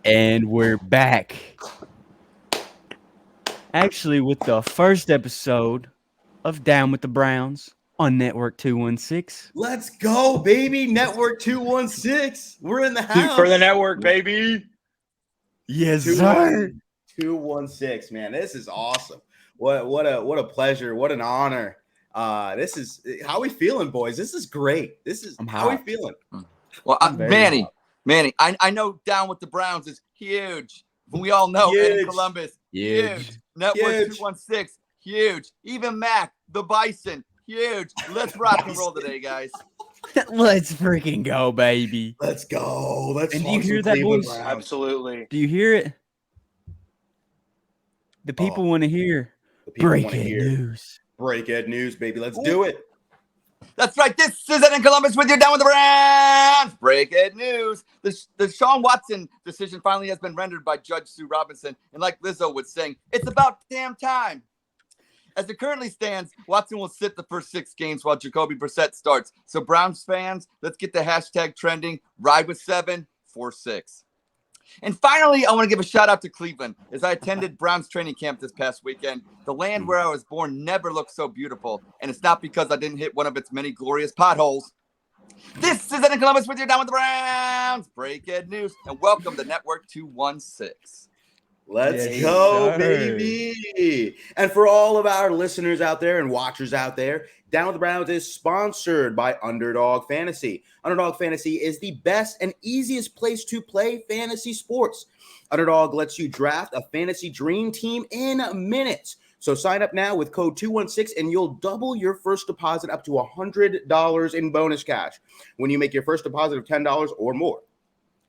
And we're back. Actually, with the first episode of Down with the Browns on Network 216. Let's go, baby. Network 216. We're in the house. For the network, baby. Yes, sir. 216, man. This is awesome. What a pleasure. What an honor. This is how we feeling, boys. This is great. How we feeling. Well, Manny, I know Down with the Browns is huge. We all know Ed in Columbus, huge. Network 216, huge. Even Mac, the Bison, huge. Let's rock and roll today, guys. Let's freaking go, baby. Let's go. And do you hear that, boys? Absolutely. Do you hear it? The people want to hear breaking news. Breaking news, baby. Let's do it. That's right. This is Ed in Columbus with you, Down with the Browns. Breaking news. The Deshaun Watson decision finally has been rendered by Judge Sue Robinson. And like Lizzo would sing, it's about damn time. As it currently stands, Watson will sit the first 6 games while Jacoby Brissett starts. So Browns fans, let's get the hashtag trending. Ride with 7 for 6. And finally, I want to give a shout out to Cleveland as I attended Browns training camp this past weekend. The land where I was born never looked so beautiful, and it's not because I didn't hit one of its many glorious potholes. This is Ed in Columbus with you, Down with the Browns. Breaking news, and welcome to Network 216. Let's go, baby. And for all of our listeners out there and watchers out there, Down with the Browns is sponsored by Underdog Fantasy. Underdog Fantasy is the best and easiest place to play fantasy sports. Underdog lets you draft a fantasy dream team in minutes. So sign up now with code 216 and you'll double your first deposit up to $100 in bonus cash when you make your first deposit of $10 or more.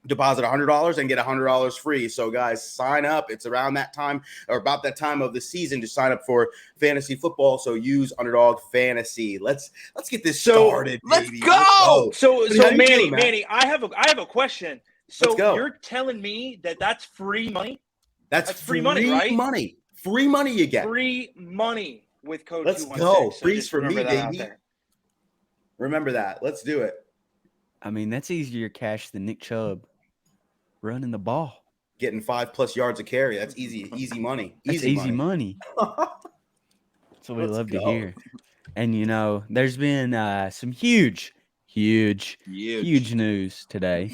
Deposit $100 and get $100 free. So guys, sign up. It's around that time or about that time of the season to sign up for fantasy football. So use Underdog Fantasy. Let's get this started. Let's baby. go. So Manny, I have a question. So you're telling me that's free money? That's free money, right? Free money you get. Free money with code Let's 216. go. So Freeze for me, baby. Remember that. Let's do it. I mean, that's easier cash than Nick Chubb running the ball. Getting 5+ yards of carry. That's easy money. Easy money. That's what we love to hear. And, there's been some huge news today.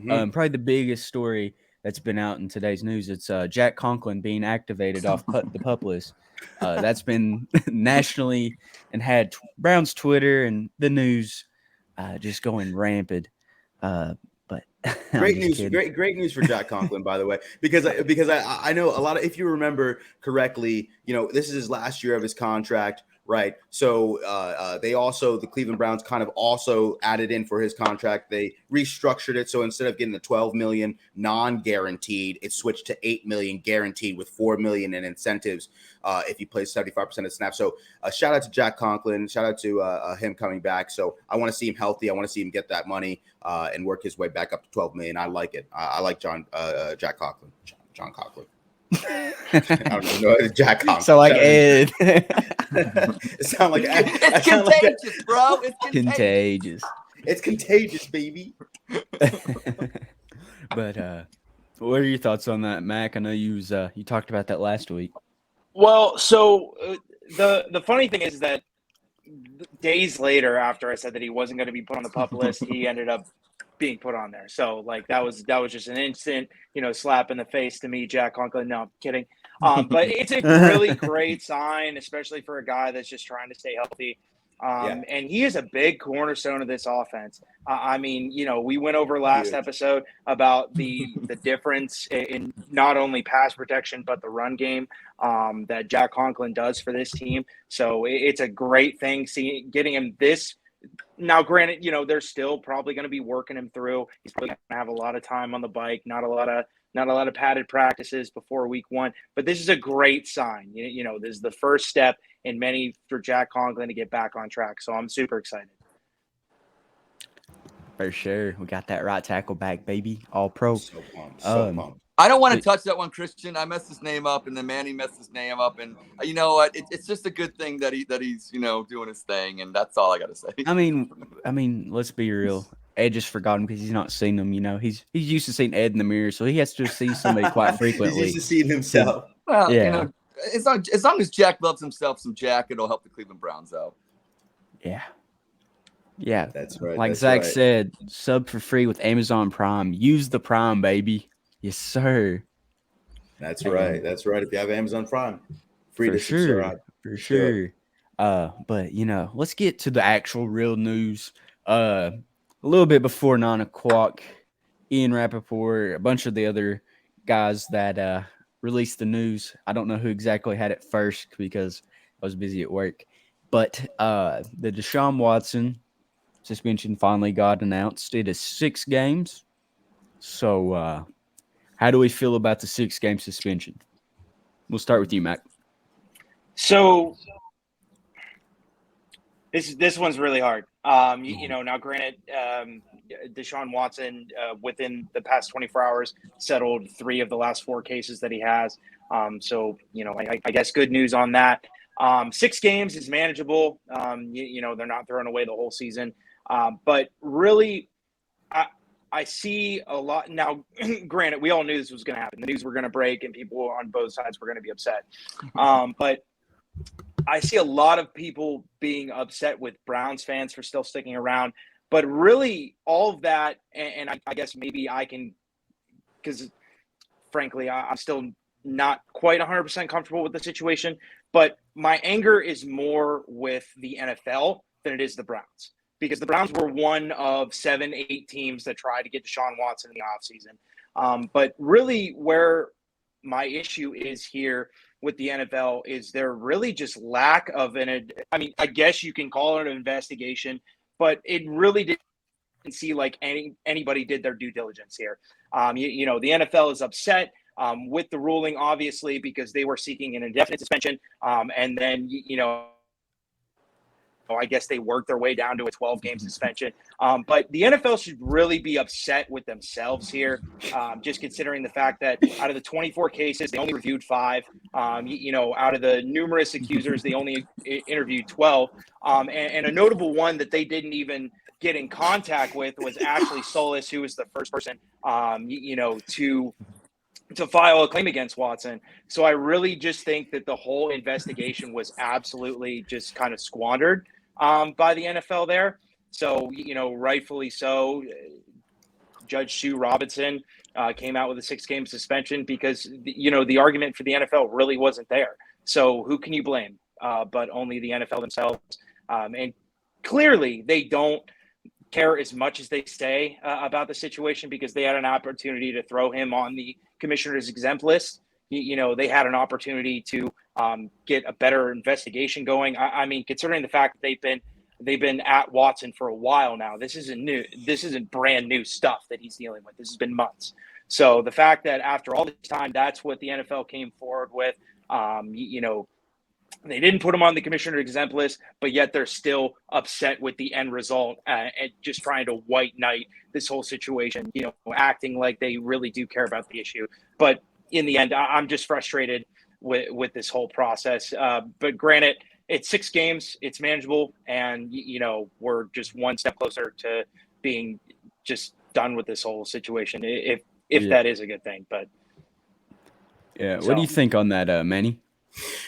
Probably the biggest story that's been out in today's news. It's Jack Conklin being activated off the PUP list. That's been nationally and had Browns Twitter and the news just going rampant. But great news for Jack Conklin, by the way, because I know a lot of, if you remember correctly, this is his last year of his contract, right? So the Cleveland Browns kind of also added in for his contract. They restructured it. So instead of getting the $12 million non-guaranteed, it switched to $8 million guaranteed with $4 million in incentives if he plays 75% of snaps. So shout out to Jack Conklin. Shout out to him coming back. So I want to see him healthy. I want to see him get that money and work his way back up to $12 million. I like it. I like Jack Conklin. John Conklin. I don't even know Jack Conklin. So like Ed. It sounds like it's contagious, bro. It's contagious. It's contagious, baby. But what are your thoughts on that, Mac? I know you talked about that last week. Well, so the funny thing is that days later, after I said that he wasn't going to be put on the PUP list, he ended up being put on there. So that was just an instant, slap in the face to me, Jack Conklin. No, I'm kidding. But it's a really great sign, especially for a guy that's just trying to stay healthy. And he is a big cornerstone of this offense. We went over last episode about the difference in not only pass protection, but the run game that Jack Conklin does for this team. So it's a great thing getting him this. Now, granted, they're still probably going to be working him through. He's probably going to have a lot of time on the bike, not a lot of padded practices before week 1. But this is a great sign. This is the first step in many for Jack Conklin to get back on track. So I'm super excited. For sure. We got that right tackle back, baby. All pro. So pumped. I don't want to touch that one, Christian. I messed his name up, and then Manny messed his name up, and you know what? It's just a good thing that he's doing his thing, and that's all I got to say. I mean, let's be real. Ed just forgot him because he's not seen them. He's used to seeing Ed in the mirror, so he has to see somebody quite frequently. He's used to seeing himself. Well, Yeah. as long as Jack loves himself some Jack, it'll help the Cleveland Browns out. Yeah. Yeah. That's right. Like that's Zach right. said, sub for free with Amazon Prime. Use the Prime, baby. Yes, sir. That's right. That's right. If you have Amazon Prime, free For to sure. subscribe. For sure. But let's get to the actual real news. A little bit before 9 o'clock, Ian Rappaport, a bunch of the other guys that released the news. I don't know who exactly had it first because I was busy at work. But the Deshaun Watson suspension finally got announced. It is 6 games. So how do we feel about the 6-game suspension? We'll start with you, Mac. So this one's really hard. Now granted, Deshaun Watson within the past 24 hours settled 3 of the last 4 cases that he has. I guess good news on that. 6 games is manageable. They're not throwing away the whole season. But really, I see a lot now. Granted, we all knew this was going to happen. The news were going to break, and people on both sides were going to be upset. But I see a lot of people being upset with Browns fans for still sticking around. But really, all of that, and I guess maybe I can, because frankly, I'm still not quite 100% comfortable with the situation. But my anger is more with the NFL than it is the Browns. Because the Browns were one of 7, 8 teams that tried to get Deshaun Watson in the offseason. But really where my issue is here with the NFL is there really just lack of I guess you can call it an investigation, but it really didn't see like anybody did their due diligence here. The NFL is upset with the ruling, obviously, because they were seeking an indefinite suspension. And then, I guess they worked their way down to a 12-game suspension. But the NFL should really be upset with themselves here, just considering the fact that out of the 24 cases, they only reviewed 5. Out of the numerous accusers, they only interviewed 12. And a notable one that they didn't even get in contact with was Ashley Solis, who was the first person, to file a claim against Watson. So I really just think that the whole investigation was absolutely just kind of squandered by the NFL there. So, rightfully so, Judge Sue Robinson came out with a 6-game suspension because, the argument for the NFL really wasn't there. So who can you blame? But only the NFL themselves. And clearly they don't care as much as they say about the situation because they had an opportunity to throw him on the commissioner's exempt list. They had an opportunity to get a better investigation going. I mean, considering the fact that they've been at Watson for a while now, this isn't brand new stuff that he's dealing with. This has been months. So the fact that after all this time, that's what the NFL came forward with, they didn't put him on the commissioner exempt list, but yet they're still upset with the end result and just trying to white knight this whole situation, acting like they really do care about the issue. But in the end, I'm just frustrated with this whole process. But granted, it's 6 games, it's manageable, and, we're just one step closer to being just done with this whole situation, if that is a good thing. But yeah, what do you think on that, Manny?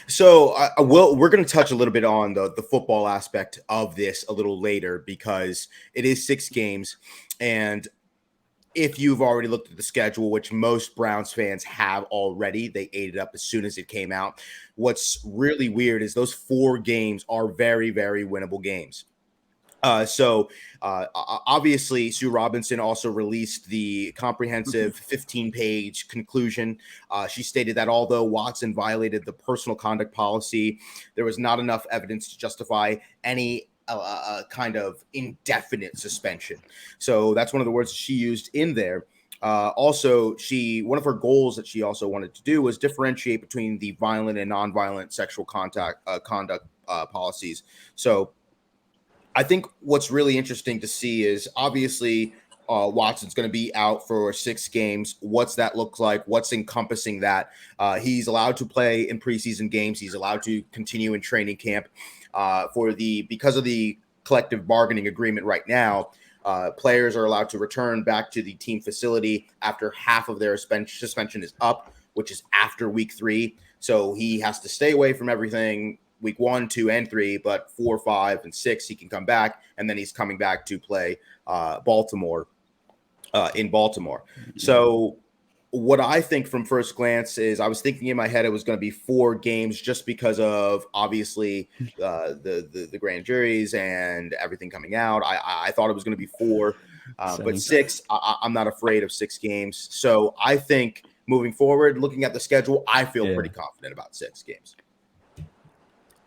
So we're going to touch a little bit on the football aspect of this a little later because it is 6 games. And if you've already looked at the schedule, which most Browns fans have already, they ate it up as soon as it came out. What's really weird is those 4 games are very, very winnable games. Obviously, Sue Robinson also released the comprehensive 15-page conclusion. She stated that although Watson violated the personal conduct policy, there was not enough evidence to justify any kind of indefinite suspension. So that's one of the words she used in there. Also, one of her goals that she also wanted to do was differentiate between the violent and nonviolent sexual conduct policies. So I think what's really interesting to see is obviously Watson's going to be out for 6 games. What's that look like? What's encompassing that? He's allowed to play in preseason games. He's allowed to continue in training camp because of the collective bargaining agreement right now. Players are allowed to return back to the team facility after half of their suspension is up, which is after week 3. So he has to stay away from everything week 1, 2, and 3, but 4, 5, and 6 he can come back, and then he's coming back to play Baltimore in Baltimore. So what I think from first glance is I was thinking in my head it was going to be 4 games just because of obviously the grand juries and everything coming out. I thought it was going to be 4, but 6. I'm not afraid of 6 games. So I think moving forward, looking at the schedule, I feel pretty confident about 6 games.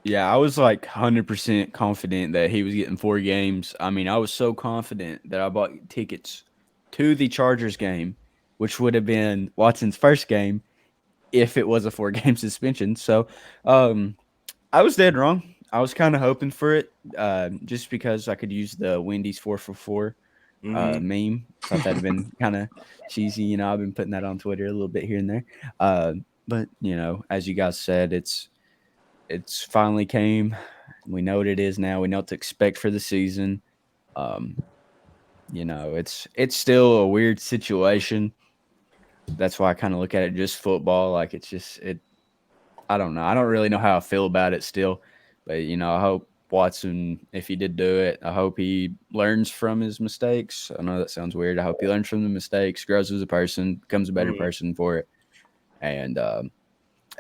Yeah, I was like 100% confident that he was getting 4 games. I mean, I was so confident that I bought tickets to the Chargers game, which would have been Watson's first game if it was a 4-game suspension. So I was dead wrong. I was kind of hoping for it just because I could use the Wendy's 4 for 4 meme. Thought that'd have been kind of cheesy. You know, I've been putting that on Twitter a little bit here and there. But, you know, as you guys said, it's finally came. We know what it is now. We know what to expect for the season. You know, it's still a weird situation. That's why I kind of look at it just football. Like it's just I don't know. I don't really know how I feel about it still. But, you know, I hope Watson, if he did do it, I hope he learns from his mistakes. I know that sounds weird. I hope he learns from the mistakes, grows as a person, becomes a better person for it. And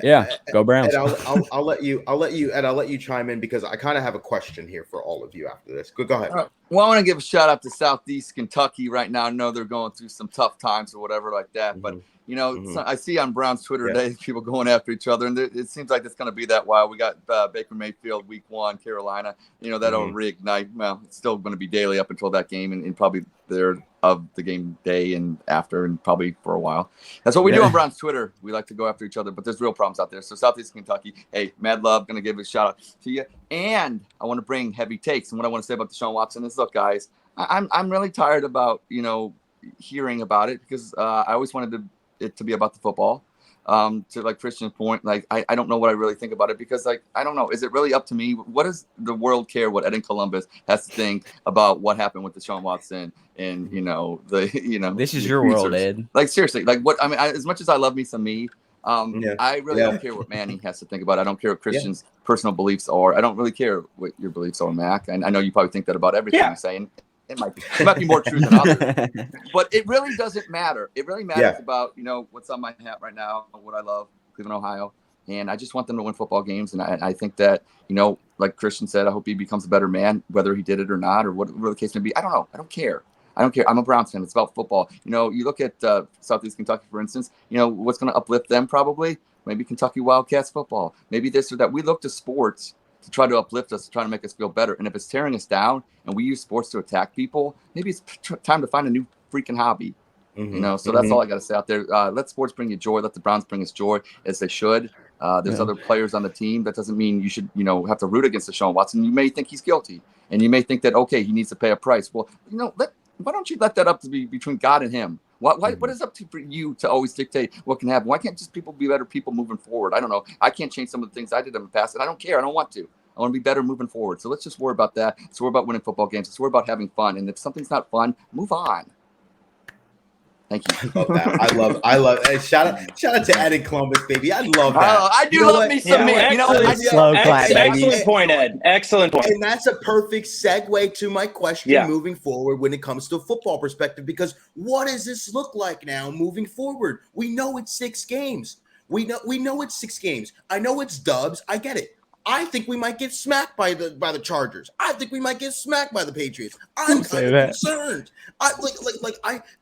yeah, go Browns. And I'll let you chime in because I kind of have a question here for all of you after this. Go ahead. Well, I want to give a shout out to Southeast Kentucky right now. I know they're going through some tough times or whatever like that, but you know, I see on Brown's Twitter today people going after each other, and it seems like it's going to be that while we got Baker Mayfield week 1, Carolina. You know, that'll reignite. Well, it's still going to be daily up until that game, and probably there of the game day and after, and probably for a while. That's what we do on Brown's Twitter. We like to go after each other, but there's real problems out there. So Southeast Kentucky, hey, mad love, going to give a shout out to you. And I want to bring heavy takes. And what I want to say about Deshaun Watson is, look, guys, I'm really tired about, you know, hearing about it because I always wanted it to be about the football. To like Christian's point, like I don't know what I really think about it because like I don't know, is it really up to me? What does the world care what Ed in Columbus has to think about what happened with Deshaun Watson and you know this is your world, Ed. Like seriously, like what I mean, as much as I love me some me, I really don't care what Manny has to think about it. I don't care what Christian's personal beliefs are. I don't really care what your beliefs are, Mac. And I know you probably think that about everything you're saying. It might be more true than others, but it really doesn't matter. It really matters about, you know, what's on my hat right now, what I love, Cleveland, Ohio. And I just want them to win football games. And I think that, you know, like Christian said, I hope he becomes a better man, whether he did it or not, or whatever the case may be. I don't know. I don't care. I'm a Browns fan. It's about football. You know, you look at Southeast Kentucky, for instance, you know, what's going to uplift them probably? Maybe Kentucky Wildcats football. Maybe this or that. We look to sports to try to uplift us, to try to make us feel better. And if it's tearing us down and we use sports to attack people, maybe it's time to find a new freaking hobby. You know, so that's all I got to say out there. Let sports bring you joy. Let the Browns bring us joy as they should. There's other players on the team. That doesn't mean you should, you know, have to root against Deshaun Watson. You may think he's guilty and you may think that, okay, he needs to pay a price. Well, you know, why don't you let that up to be between God and him? What is up to for you to always dictate what can happen? Why can't just people be better people moving forward? I don't know. I can't change some of the things I did in the past, and I don't care. I don't want to. I want to be better moving forward. So let's just worry about that. Let's worry about winning football games. Let's worry about having fun. And if something's not fun, move on. Thank you. I love that. I love. Hey, shout out to Ed in Columbus, baby. I love that. I do love me some me. You know, excellent point, Ed. Excellent point. And that's a perfect segue to my question moving forward when it comes to a football perspective. Because what does this look like now moving forward? We know it's 6 games. We know it's 6 games. I know it's dubs. I get it. I think we might get smacked by the Chargers. I think we might get smacked by the Patriots. I'm kind of concerned. I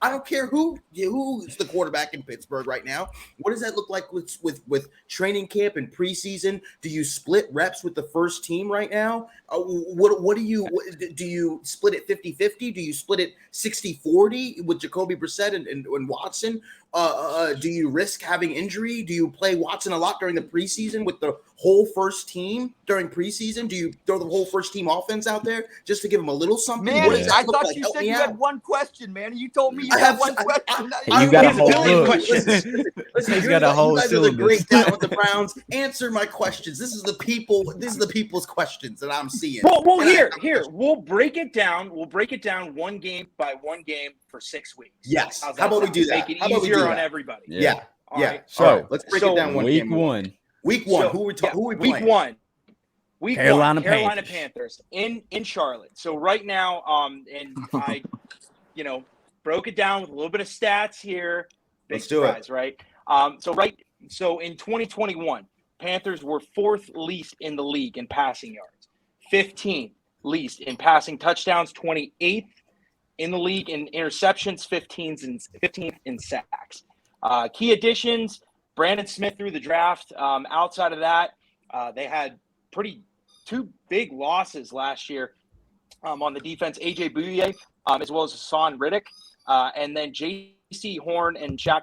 don't care who is the quarterback in Pittsburgh right now. What does that look like with training camp and preseason? Do you split reps with the first team right now? What do you split it 50-50? Do you split it 60-40 with Jacoby Brissett and Watson? Do you risk having injury? Do you play Watson a lot during the preseason with the whole first team? team during preseason? Do you throw the whole first team offense out there just to give them a little something? Man, What does that I look thought like? you Help said me you out. had one question, man. You told me you I had have one question. You got a He has a whole billion book. questions. Listen, He's you got a whole guys are the great syllabus. guy with the Browns. Answer my questions. This is the people's questions that I'm seeing. Well, And I here, have we'll break it down. We'll break it down one game by one game for 6 weeks. Yes. How's How about we sound? do that? Make it How about we do easier on that? everybody. Yeah. All Yeah. right. So All right, let's break it down one week game. one. Week one. So, Who we Week playing? one. Week Carolina one. Carolina Panthers. Panthers in Charlotte. So right now, and I, broke it down with a little bit of stats here. Big Let's do it. surprise, right? So in 2021, Panthers were 4th least in the league in passing yards, 15th least in passing touchdowns, 28th in the league in interceptions, 15th in sacks. Key additions: Brandon Smith through the draft. Outside of that, they had two big losses last year on the defense. AJ Bouye, as well as Hassan Riddick, and then J.C. Horn and Shaq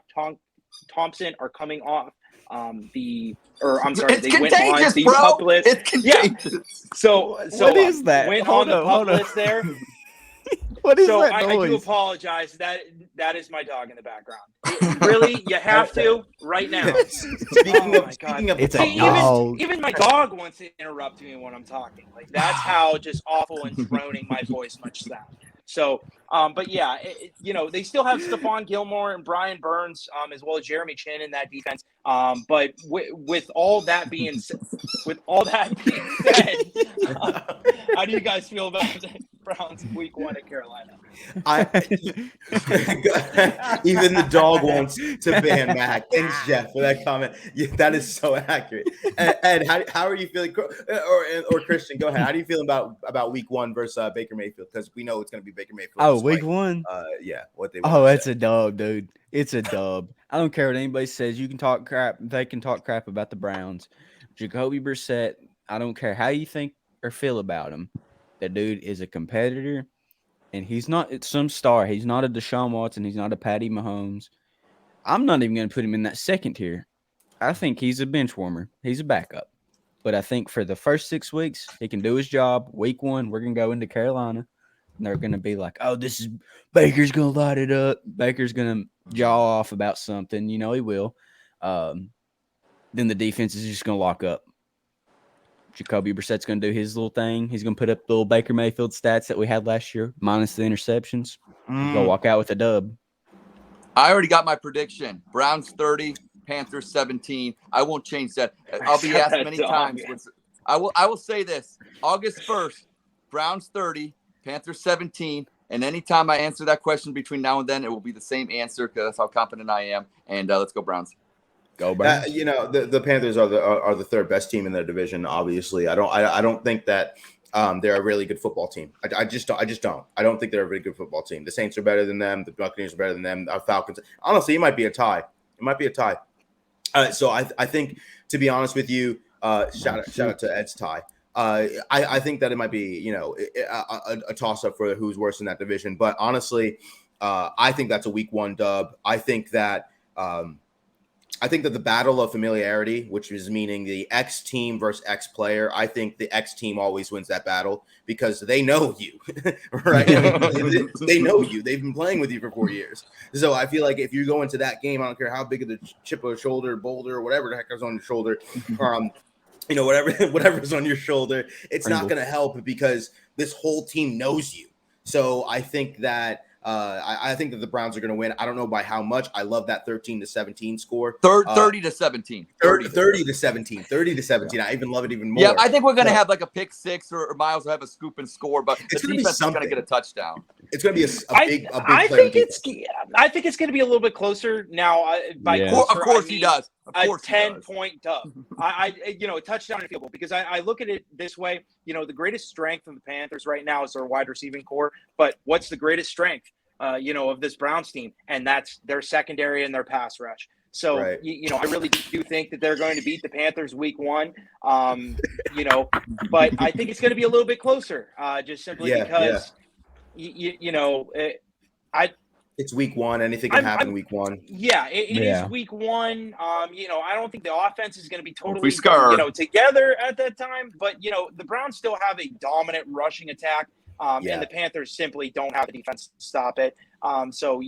Thompson are coming off they went on the PUP list. It's contagious. So What is that? Went Hold on the up, PUP hold up. list there. What is So that I do noise? apologize. That is my dog in the background. Really, you have to right now. Speaking of, It's a dog. Even my dog wants to interrupt me when I'm talking. Like, that's how just awful and droning my voice much sound. So, but yeah, they still have Stephon Gilmore and Brian Burns, as well as Jeremy Chin in that defense. But with all that being said, how do you guys feel about the Browns week one at Carolina? Even the dog wants to ban Mac. Thanks, Jeff, for that comment. Yeah, that is so accurate. Ed, how are you feeling? Or Christian, go ahead. How do you feel about week one versus Baker Mayfield? Because we know it's going to be Baker Mayfield. Oh, week one? Yeah. What they it's a dub, dude. It's a dub. I don't care what anybody says. You can talk crap. They can talk crap about the Browns. Jacoby Brissett, I don't care how you think or feel about him. That dude is a competitor, and he's not some star. He's not a Deshaun Watson. He's not a Patty Mahomes. I'm not even going to put him in that second tier. I think he's a bench warmer. He's a backup. But I think for the first 6 weeks, he can do his job. Week one, we're going to go into Carolina, and they're going to be like, oh, this is Baker's going to light it up. Baker's going to jaw off about something. He will. Then the defense is just going to lock up. Jacoby Brissett's going to do his little thing. He's going to put up the little Baker Mayfield stats that we had last year, minus the interceptions. He's going to walk out with a dub. I already got my prediction. Browns 30, Panthers 17. I won't change that. I'll be asked many times. I will say this. August 1st, Browns 30, Panthers 17. And anytime I answer that question between now and then, it will be the same answer because that's how confident I am. And let's go Browns. Go Browns. The Panthers are the third best team in their division. Obviously, I don't think that they're a really good football team. I just don't. I don't think they're a really good football team. The Saints are better than them. The Buccaneers are better than them. Falcons. Honestly, it might be a tie. So I think, to be honest with you, shout out to Ed's tie. I think that it might be a toss up for who's worse in that division. But honestly, I think that's a week one dub. I think that the battle of familiarity, which is meaning the X team versus X player, I think the X team always wins that battle because they know you, right? They know you. They've been playing with you for 4 years. So I feel like if you go into that game, I don't care how big of the chip of the shoulder, boulder, or whatever the heck is on your shoulder, whatever's on your shoulder, it's not going to help because this whole team knows you. So I think that I think that the Browns are going to win. I don't know by how much. I love that 13-17 score. 30 to 17. 30 to 17. 30 to 17. I even love it even more. Yeah, I think we're going to have like a pick six or Miles will have a scoop and score, but it's the defense is going to get a touchdown. It's going to be a big I think it's going to be a little bit closer now. Of course he does. A 10-point dub. A touchdown and field goal, because I look at it this way. The greatest strength of the Panthers right now is their wide receiving core. But what's the greatest strength, of this Browns team? And that's their secondary and their pass rush. So, right. I really do think that they're going to beat the Panthers week one. But I think it's going to be a little bit closer, just simply because, It's week one. Anything can happen week one. Yeah, it is week one. I don't think the offense is going to be totally, together at that time. But, the Browns still have a dominant rushing attack. And the Panthers simply don't have the defense to stop it. So,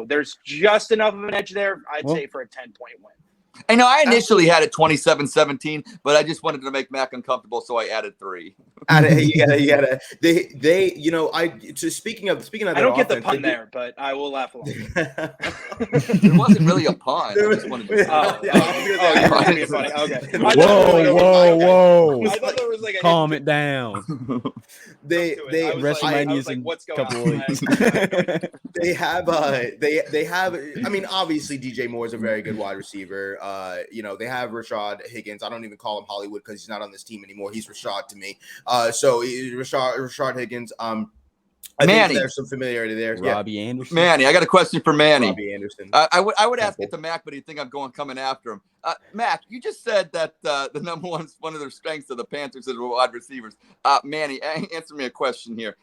there's just enough of an edge there, I'd say, for a 10-point win. I know I initially had it 27-17, but I just wanted to make Mac uncomfortable, so I added 3. You gotta. Speaking of, I don't get the pun there, but I will laugh along. It wasn't really a pun. I just wanted to. You're funny. Okay. Whoa! I thought there was like a calm it down. WrestleMania's in what's going on? They have. I mean, obviously, DJ Moore is a very good wide receiver. They have Rashad Higgins. I don't even call him Hollywood because he's not on this team anymore. He's Rashad to me. So Rashad Higgins. I think there's some familiarity there. Robbie Anderson. Manny, I got a question for Manny. Robbie Anderson. I would ask it to Mac, but he'd think I'm coming after him. Mac, you just said that the number one of their strengths of the Panthers is wide receivers. Manny, answer me a question here.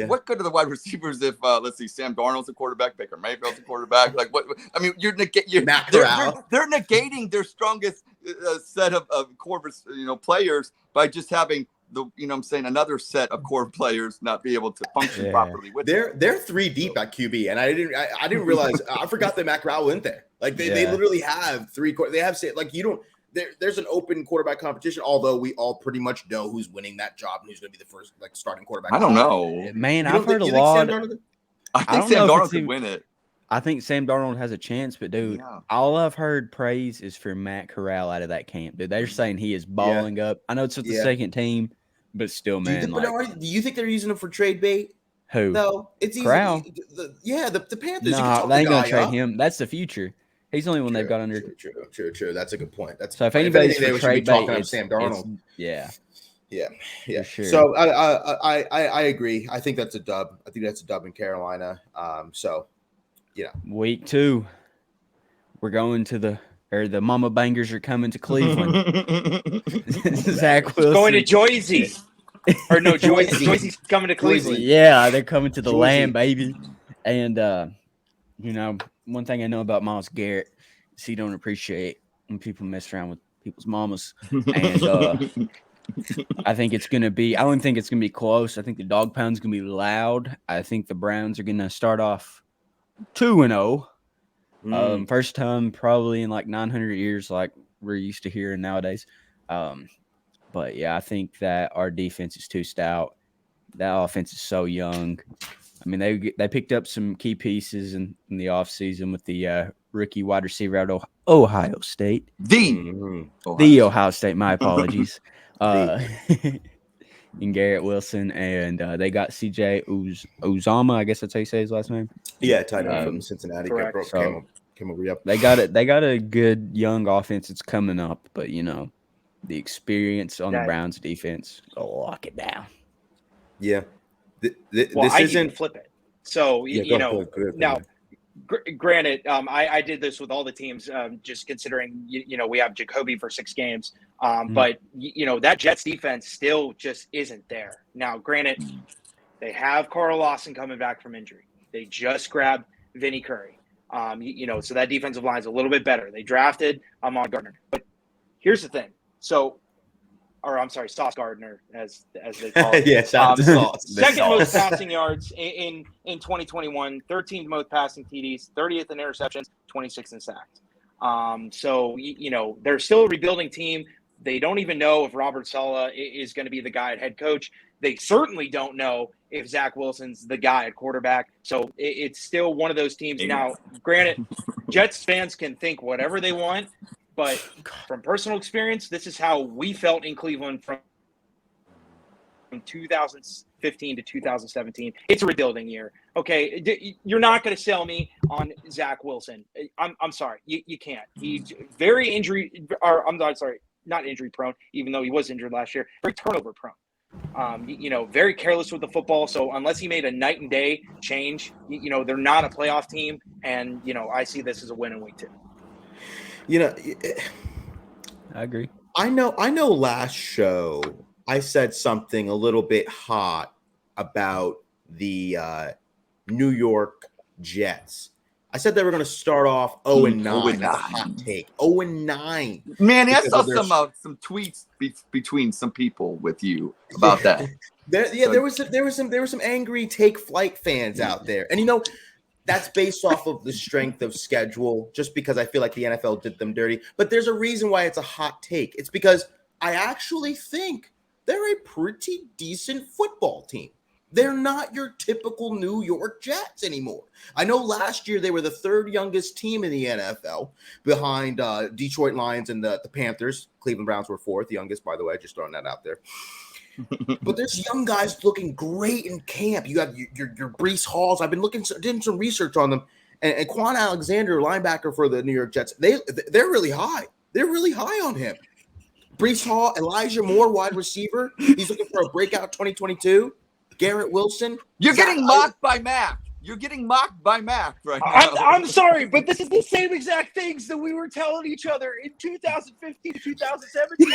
What good are the wide receivers if let's see, Sam Darnold's a quarterback, Baker Mayfield's a quarterback? Like what? I mean, they're negating their strongest set of core players by just having another set of core players not be able to function properly with they're 3 deep at QB, and I didn't realize. I forgot that Matt Corral went there. Like they literally have 3 they have there's an open quarterback competition, although we all pretty much know who's winning that job and who's going to be the first starting quarterback. I don't know, man. I've heard a lot. I think Sam Darnold could win it. I think Sam Darnold has a chance, but dude, all I've heard praise is for Matt Corral out of that camp. Dude, they're saying he is balling up. I know it's with the second team. But still, man. Do you think they're using him for trade bait? Who? No, it's easy. Corral. The Panthers. No, they ain't gonna trade him. That's the future. He's the only one they've got under. True. That's a good point. So if anybody's for trade bait, it's Sam Darnold. Yeah. Sure. So I agree. I think that's a dub. I think that's a dub in Carolina. Week 2, we're going to the Mama Bangers are coming to Cleveland. Zach Wilson going to Joyzy. Or no, Joyzy's coming to Cleveland. Yeah, they're coming to the land, baby. And one thing I know about Myles Garrett is he don't appreciate when people mess around with people's mamas. And I think it's gonna be. I don't think it's gonna be close. I think the dog pound's gonna be loud. I think the Browns are gonna start off 2-0. First time probably in like 900 years, like we're used to hearing nowadays. But yeah, I think that our defense is too stout. That offense is so young. I mean, they picked up some key pieces in the offseason with the rookie wide receiver out of Ohio State. The Ohio State. My apologies. And Garrett Wilson, and they got CJ Uzama. I guess that's how you say his last name. Yeah, tight end from Cincinnati. Came over, yep. They got a good young offense that's coming up, but the experience on the Browns defense, lock it down. Yeah. I didn't flip it. So now. Granted, I did this with all the teams, just considering, we have Jacoby for 6 games. But, that Jets defense still just isn't there. Now, granted, they have Carl Lawson coming back from injury. They just grabbed Vinny Curry. So that defensive line is a little bit better. They drafted Ahmad Gardner. But here's the thing. Sauce Gardner, as they call it. Yeah, shout out to Sauce. Second most passing yards in 2021, 13th most passing TDs, 30th in interceptions, 26th in sacks. They're still a rebuilding team. They don't even know if Robert Saleh is going to be the guy at head coach. They certainly don't know if Zach Wilson's the guy at quarterback. So it's still one of those teams. Now, granted, Jets fans can think whatever they want. But from personal experience, this is how we felt in Cleveland from 2015 to 2017. It's a rebuilding year. Okay, you're not going to sell me on Zach Wilson. I'm sorry, you can't. He's very not injury prone, even though he was injured last year. Very turnover prone. Very careless with the football. So unless he made a night and day change, they're not a playoff team. And I see this as a win in week 2. I agree. I know last show I said something a little bit hot about the New York Jets. I said they were going to start off 0-9. 0-9. That's a hot take. 0-9. Man, I Because saw of their- some tweets between some people with you about that. There was some angry take flight fans out there, and that's based off of the strength of schedule. Just because I feel like the NFL did them dirty, but there's a reason why it's a hot take. It's because I actually think they're a pretty decent football team. They're not your typical New York Jets anymore. I know last year they were the third youngest team in the NFL behind Detroit Lions and the Panthers. Cleveland Browns were fourth, youngest, by the way. Just throwing that out there. But there's young guys looking great in camp. You got your Breece Halls. I've been doing some research on them. And Quan Alexander, linebacker for the New York Jets, they're really high. They're really high on him. Breece Hall, Elijah Moore, wide receiver. He's looking for a breakout 2022. Garrett Wilson. You're getting mocked by Mac. You're getting mocked by Mac right now. I'm sorry, but this is the same exact things that we were telling each other in 2015 to 2017.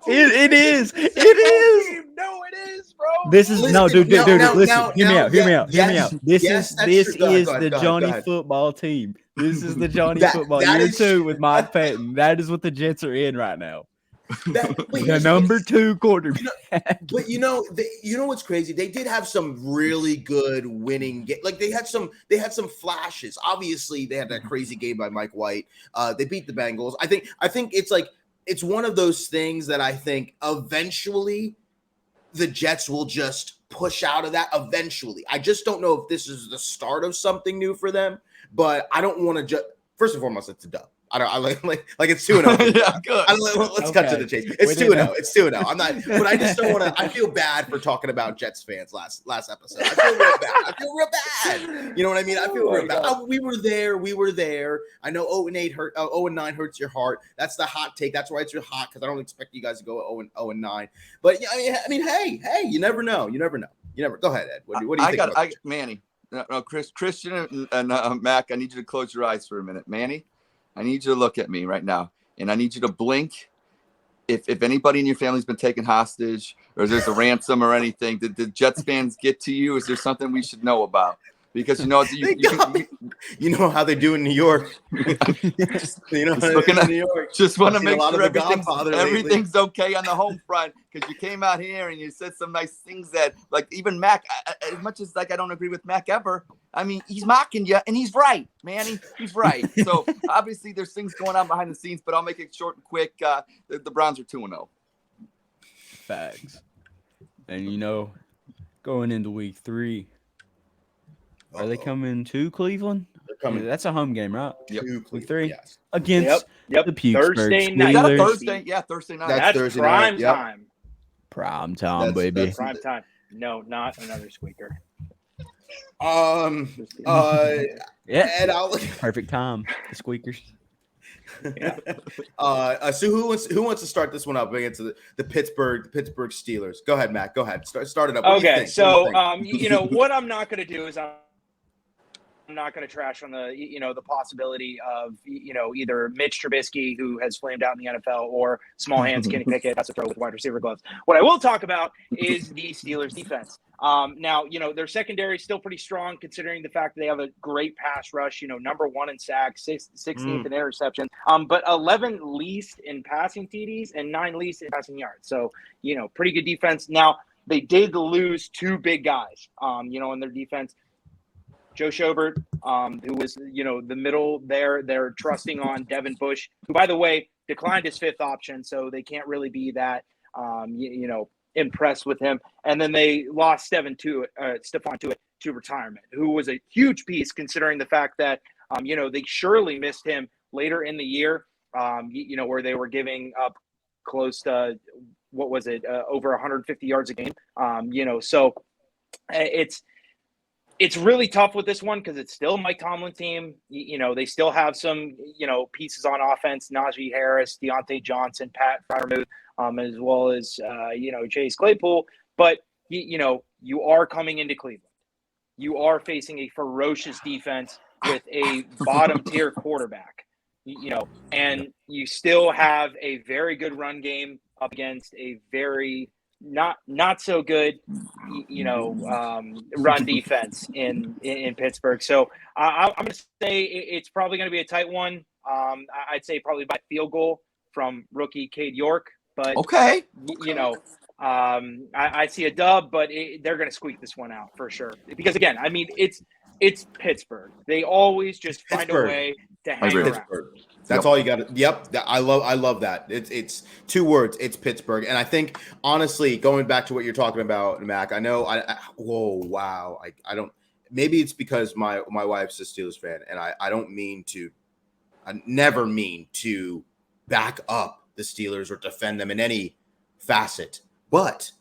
It is. No, it is, bro. This is dude. Listen, hear me out. Yes, This yes, is that's this true. Go ahead, is go ahead, the go ahead, Johnny go ahead. football team. This is the Johnny That football year year is 2 with Mike Patton. That is what the Jets are in right now. The Here's number 2 quarterback. But what's crazy? They did have some really good winning game. Like they had some flashes. Obviously, they had that crazy game by Mike White. They beat the Bengals. I think it's one of those things that I think eventually the Jets will just push out of that eventually. I just don't know if this is the start of something new for them, but I don't want to just first and foremost, it's a dub. I like it's 2-0. Yeah, good. Let's cut to the chase. It's 2-0. It's 2-0. I'm not, but I just don't want to. I feel bad for talking about Jets fans last episode. I feel real bad. You know what I mean? I feel real bad. We were there. I know 0-9 hurts your heart. That's the hot take. That's why it's real hot because I don't expect you guys to go 0-9. But I mean, hey, you never know. Go ahead, Ed. What do you think? Manny, Christian and Mac. I need you to close your eyes for a minute, Manny. I need you to look at me right now, and I need you to blink. If anybody in your family's been taken hostage, or there's a ransom or anything, did the Jets fans get to you? Is there something we should know about? Because you know how they do in New York. Just want to make sure everything's okay on the home front, because you came out here and you said some nice things that, like, even Mac, as much as I don't agree with Mac ever, I mean, he's mocking you, and he's right, man. He's right. So obviously there's things going on behind the scenes, but I'll make it short and quick. The Browns are 2-0. Facts. And going into week 3. Are they coming to Cleveland? They're coming. That's a home game, right? Yep. Week 3 yes. against the Pittsburgh Thursday night. Is that a Steelers. Thursday? Yeah, Thursday night. That's Thursday prime night. Yep. time. Prime time, baby. That's Prime time. No, not another squeaker. Yeah. And I'll Perfect time. The squeakers. Yeah. So who wants to start this one up against the Pittsburgh Steelers? Go ahead, Matt. Go ahead. Start it up. Okay, so what I'm not going to do is I'm not going to trash on the possibility of either Mitch Trubisky, who has flamed out in the NFL, or small hands Kenny Pickett has to throw with wide receiver gloves. What I will talk about is the Steelers defense. Now, their secondary is still pretty strong considering the fact that they have a great pass rush, number 1 in sacks, 16th in interceptions, but 11 least in passing TDs and 9 least in passing yards. So, pretty good defense. Now, they did lose 2 big guys, in their defense. Joe Schobert, who was, the middle there. They're trusting on Devin Bush, who, by the way, declined his 5th option, so they can't really be that, impressed with him. And then they lost Stephon Tuitt to retirement, who was a huge piece considering the fact that, they surely missed him later in the year, where they were giving up close to, over 150 yards a game. So it's really tough with this one because it's still Mike Tomlin's team. They still have some, pieces on offense, Najee Harris, Deontay Johnson, Pat Freiermuth, as well as, Chase Claypool. But, you are coming into Cleveland. You are facing a ferocious defense with a bottom-tier quarterback, and you still have a very good run game up against a very not so good, run defense in Pittsburgh. So I'm going to say it's probably going to be a tight one. I'd say probably by field goal from rookie Cade York. But okay. I see a dub, but they're going to squeak this one out for sure. Because again, I mean, it's Pittsburgh. They always just find a way to hang around. Pittsburgh. That's all you got to. Yep, I love that. It's 2 words. It's Pittsburgh, and I think honestly, going back to what you're talking about, Mac. I know. Whoa, wow. I don't. Maybe it's because my wife's a Steelers fan, and I don't mean to. I never mean to back up the Steelers or defend them in any facet, but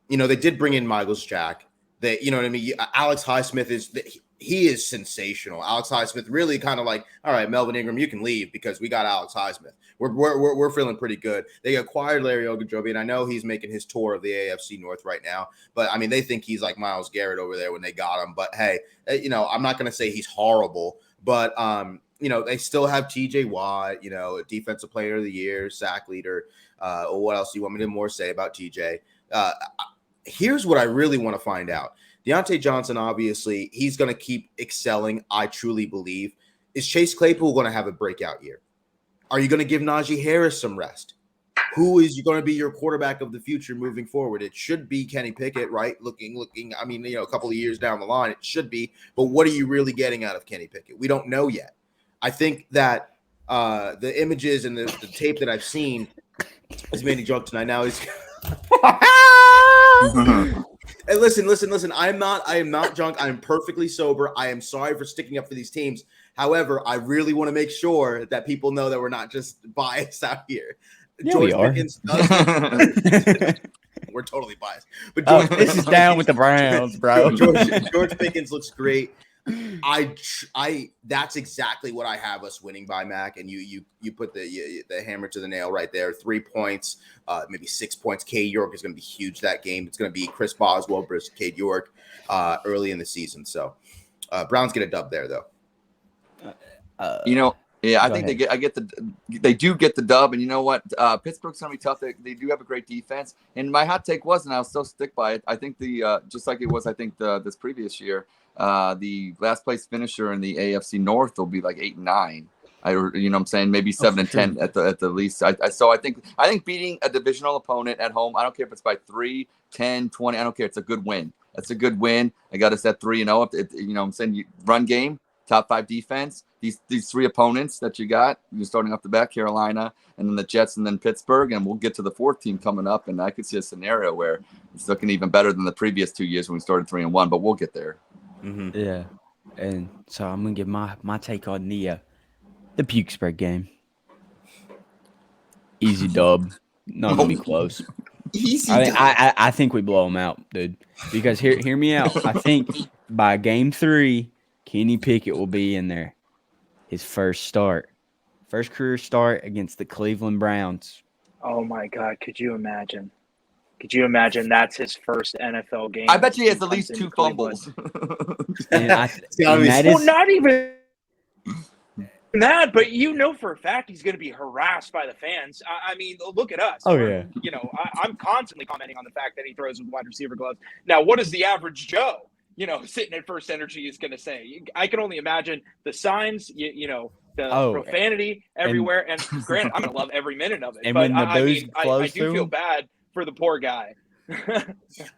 they did bring in Miles Jack. They, you know what I mean. Alex Highsmith he is sensational. Alex Highsmith really kind of like, all right, Melvin Ingram, you can leave because we got Alex Highsmith. We're feeling pretty good. They acquired Larry Ogunjobi, and I know he's making his tour of the AFC North right now. But I mean, they think he's like Myles Garrett over there when they got him. But hey, I'm not going to say he's horrible, but they still have TJ Watt, defensive player of the year, sack leader. What else do you want me to more say about TJ? Here's what I really want to find out. Deontay Johnson, obviously, he's going to keep excelling, I truly believe. Is Chase Claypool going to have a breakout year? Are you going to give Najee Harris some rest? Who is going to be your quarterback of the future moving forward? It should be Kenny Pickett, right? Looking. I mean, a couple of years down the line, it should be. But what are you really getting out of Kenny Pickett? We don't know yet. I think that the images and the tape that I've seen is made me drunk tonight. Now he's Hey, listen. I am not drunk. I'm perfectly sober. I am sorry for sticking up for these teams. However, I really want to make sure that people know that we're not just biased out here. Yeah, George we are. Pickens does. We're totally biased. But George this is down with the Browns, bro. George Pickens looks great. That's exactly what I have us winning by, Mac, and you put the hammer to the nail right there. 3 points, maybe 6 points. Cade York is going to be huge that game. It's going to be Chris Boswell versus Cade York early in the season. So Browns get a dub there, though. I think they do get the dub, and you know what? Pittsburgh's gonna be tough. They do have a great defense, and my hot take was, and I'll still stick by it. I think just like it was, I think this previous year, the last place finisher in the AFC North will be like 8-9. What I'm saying, maybe 7-10 at the least. So I think beating a divisional opponent at home, I don't care if it's by 3, 10, 20. I don't care. It's a good win. That's a good win. I got us at 3-0. I'm saying run game, top 5 defense. These 3 opponents that you got, you're starting off the bat, Carolina, and then the Jets, and then Pittsburgh, and we'll get to the 4th team coming up. And I could see a scenario where it's looking even better than the previous 2 years when we started 3-1. But we'll get there. Mm-hmm. Yeah, and so I'm gonna give my take on the Pukesburg game. Easy dub, not gonna be close. Easy. I think we blow them out, dude. Because hear me out. I think by game 3, Kenny Pickett will be in there. His first career start against the Cleveland Browns. Oh my God! Could you imagine? That's his first NFL game? I bet you he has at least 2 fumbles. Not even that, but for a fact he's going to be harassed by the fans. I mean, look at us. Oh yeah. I'm constantly commenting on the fact that he throws with wide receiver gloves. Now, what is the average Joe, sitting at First Energy is going to say? I can only imagine the signs, profanity everywhere. And granted, I'm going to love every minute of it. And but when the booze I do feel bad for the poor guy.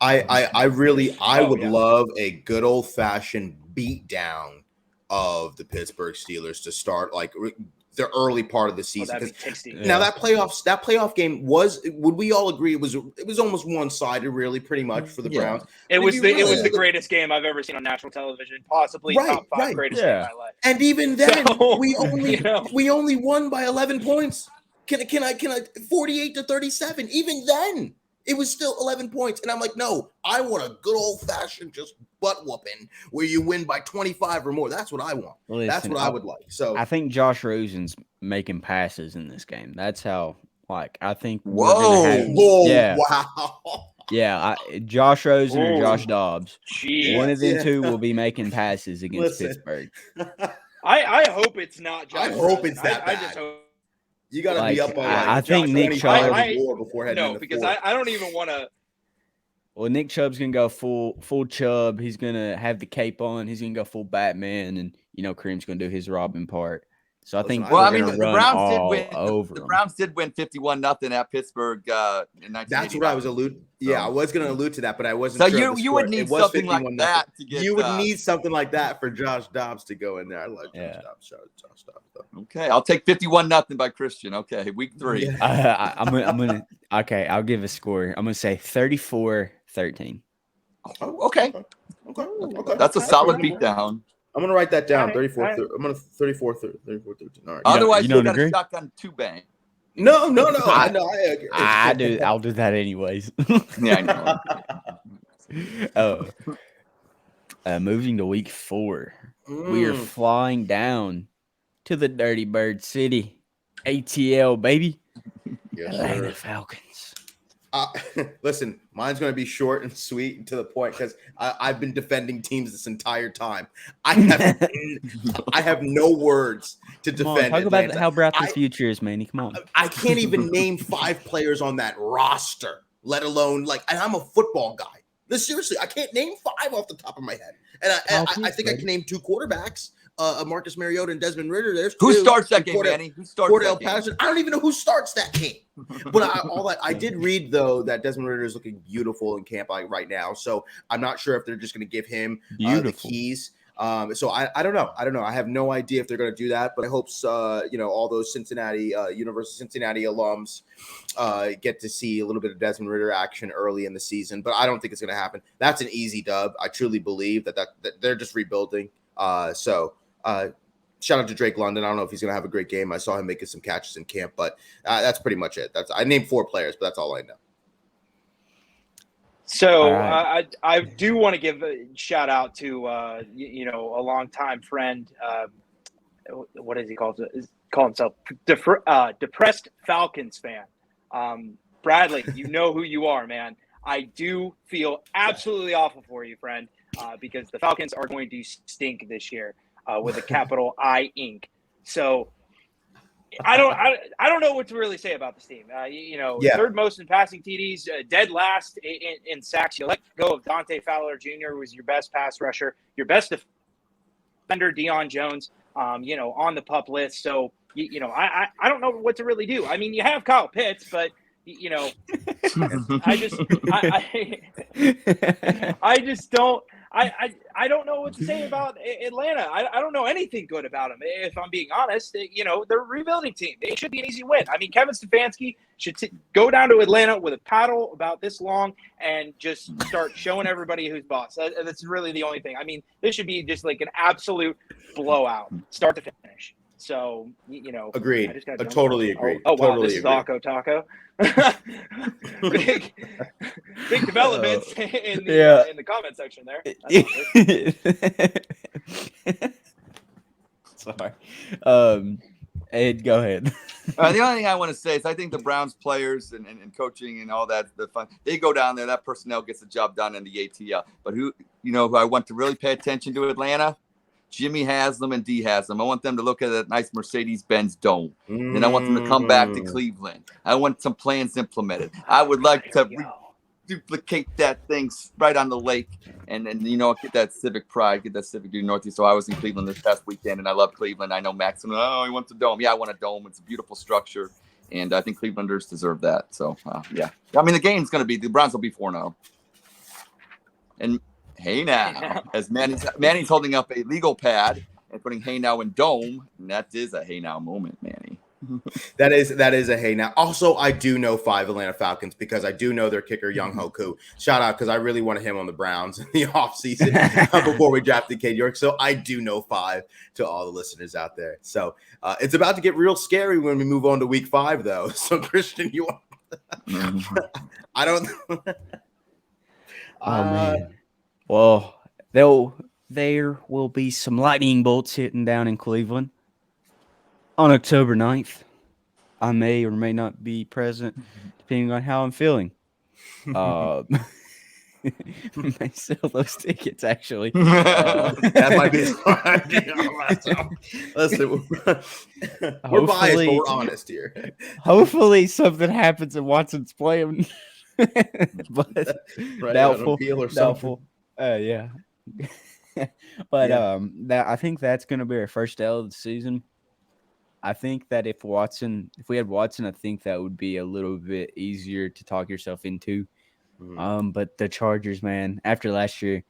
I would love a good old fashioned beat down of the Pittsburgh Steelers to start like the early part of the season. Now that playoff game would we all agree it was almost one-sided, really, pretty much for the Browns. It was the greatest game I've ever seen on national television, possibly top 5 greatest game of my life. And even then, we only won by 11 points. Can I 48-37? Even then, it was still 11 points. And I'm like, no, I want a good old-fashioned just butt whooping where you win by 25 or more. That's what I want. Listen, that's what I would like. So I think Josh Rosen's making passes in this game. That's how, I think. Whoa, yeah. Wow. Yeah, Josh Rosen or Josh Dobbs. Jeez. One of them two will be making passes against Pittsburgh. I hope it's not Josh I hope Rosen. it's that bad. I just hope. You got to be up by I think Nick Chubb. before heading into because 4. I don't even want to Well, Nick Chubb's gonna go full Chubb. He's gonna have the cape on. He's gonna go full Batman, and Kareem's gonna do his Robin part. So I think Well, we're I mean, gonna the run Browns did all win. over The them. Browns did win 51-0 at Pittsburgh in 1989. That's what I was alluding. Yeah, I was going to allude to that, but I wasn't. So sure of the you score. would need It was something like 51-0. that to get. You would need something like that for Josh Dobbs to go in there. I love Yeah. Josh Dobbs. Shout out to Josh Dobbs, though. Okay, I'll take 51-0 by Christian. Okay, week 3. Yeah. I'm gonna. Okay, I'll give a score. I'm gonna say 34-13. Oh, okay. That's a solid beatdown. I'm gonna write that down. All right, 34. all right. I'm gonna 34. 34. 13. All right. Otherwise, you you don't got agree? a shotgun 2-bang. No. I know. I agree. I do. I'll do that anyways. Yeah, I know. Moving to week 4, we are flying down to the Dirty Bird City, ATL baby. Yes, Atlanta sir. Falcons. Listen, mine's going to be short and sweet and to the point because I've been defending teams this entire time. I have no words to defend. Talk Atlanta. about how bright the future is, Manny. Come on. I can't even name 5 players on that roster, let alone and I'm a football guy. Seriously, I can't name 5 off the top of my head. And I think I can name 2 quarterbacks. Marcus Mariota and Desmond Ridder. There's 2. Who starts that game, Manny? Who starts Cordell that game? Patterson. I don't even know who starts that game. But I did read though that Desmond Ridder is looking beautiful in camp right now. So I'm not sure if they're just going to give him the keys. So I don't know. I have no idea if they're going to do that. But I hope all those Cincinnati University of Cincinnati alums get to see a little bit of Desmond Ridder action early in the season. But I don't think it's going to happen. That's an easy dub. I truly believe that they're just rebuilding. Shout out to Drake London. I don't know if he's going to have a great game. I saw him making some catches in camp, but that's pretty much it. I named 4 players, but that's all I know. So right. I do want to give a shout out to a longtime friend. What does he call himself? Depressed Falcons fan. Bradley, you know who you are, man. I do feel absolutely awful for you, friend, because the Falcons are going to stink this year. With a capital I Inc. So I don't know what to really say about this team. Third most in passing TDs, dead last in sacks. You let go of Dante Fowler Jr., who was your best pass rusher, your best defender, Deion Jones, on the PUP list. So I don't know what to really do. I mean, you have Kyle Pitts, but I just don't. I don't know what to say about Atlanta. I don't know anything good about them, if I'm being honest. They're a rebuilding team. It should be an easy win. I mean, Kevin Stefanski should go down to Atlanta with a paddle about this long and just start showing everybody who's boss. That's really the only thing. I mean, this should be just like an absolute blowout, start to finish. So, Agreed. I totally agree. Oh, wow, totally this is Taco. big developments in the comment section there. Sorry. Ed, go ahead. The only thing I want to say is I think the Browns players and coaching and all that, the fun, they go down there. That personnel gets the job done in the ATL. But who I want to really pay attention to Atlanta? Jimmy Haslam and D Haslam. I want them to look at that nice Mercedes-Benz dome. And I want them to come back to Cleveland. I want some plans implemented. I would like to duplicate that thing right on the lake and get that civic pride, get that civic due Northeast. So I was in Cleveland this past weekend, and I love Cleveland. I know Max, he wants a dome. Yeah, I want a dome. It's a beautiful structure, and I think Clevelanders deserve that. So, yeah. I mean, the game's going to be – the Browns will be 4-0. And – hey now, as Manny's holding up a legal pad and putting hey now in dome, and that is a hey now moment, Manny. That is a hey now. Also, I do know 5 Atlanta Falcons because I do know their kicker, Young Hoku. Shout out because I really wanted him on the Browns in the offseason before we drafted Cade York. So I do know 5 to all the listeners out there. So it's about to get real scary when we move on to week 5, though. So Christian, you want I don't know. Oh man. Well, there will be some lightning bolts hitting down in Cleveland on October 9th. I may or may not be present, depending on how I'm feeling. May sell those tickets, actually. That might be a smart idea. Listen, we're biased, but we're honest here. Hopefully something happens and Watson's playing. but Right, doubtful. appeal or Doubtful. Yeah. But Yeah. that I think that's going to be our first L of the season. I think that if we had Watson, I think that would be a little bit easier to talk yourself into. But the Chargers, man, after last year,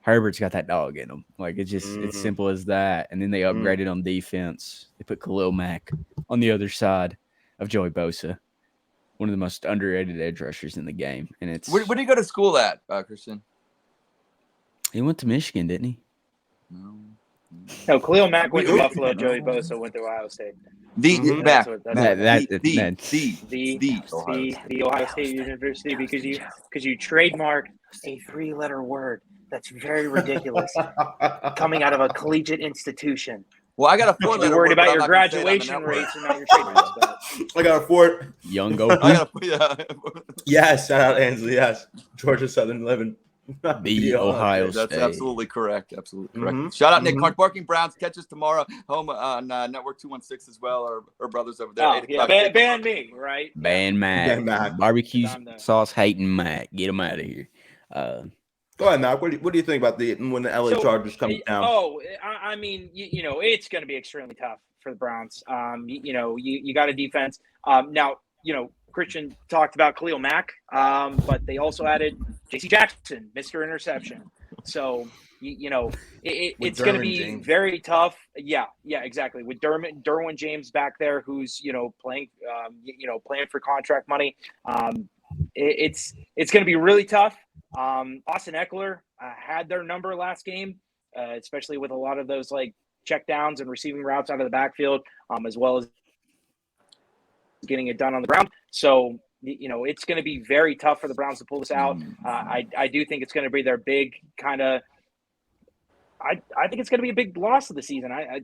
Herbert's got that dog in him. Like it's simple as that. And then they upgraded on defense. They put Khalil Mack on the other side of Joey Bosa, one of the most underrated edge rushers in the game. And it's Where did he go to school at, Christian? He went to Michigan, didn't he? No, Khalil Mack went to Buffalo. Joey Bosa went to Ohio State. The Ohio State University, because you trademarked a 3-letter word that's very ridiculous coming out of a collegiate institution. Well, I got a 4-letter word. You're worried about your graduation rates and not your trademarks. I got a 4. Young go. Yes, shout out Ansley. Yes, Georgia Southern 11. The Ohio State. That's absolutely correct. Absolutely correct. Shout out Nick Clark. Barking Browns. Catch us tomorrow home on Network 216 as well. Our brothers over there. Oh, yeah. Ban me, right? Ban Mac. Barbecue sauce hating Mac. Get him out of here. Go ahead, Mac. What do you think about when the LA Chargers come down? Oh, I mean, it's going to be extremely tough for the Browns. You got a defense. Now, Christian talked about Khalil Mack, but they also added J.C. Jackson, Mr. Interception. So, it's going to be very tough. Yeah, exactly. With Derwin James back there, who's playing for contract money. It's going to be really tough. Austin Eckler had their number last game, especially with a lot of those like check downs and receiving routes out of the backfield, as well as getting it done on the ground. So, it's going to be very tough for the Browns to pull this out. I do think it's going to be their big kind of – I think it's going to be a big loss of the season. I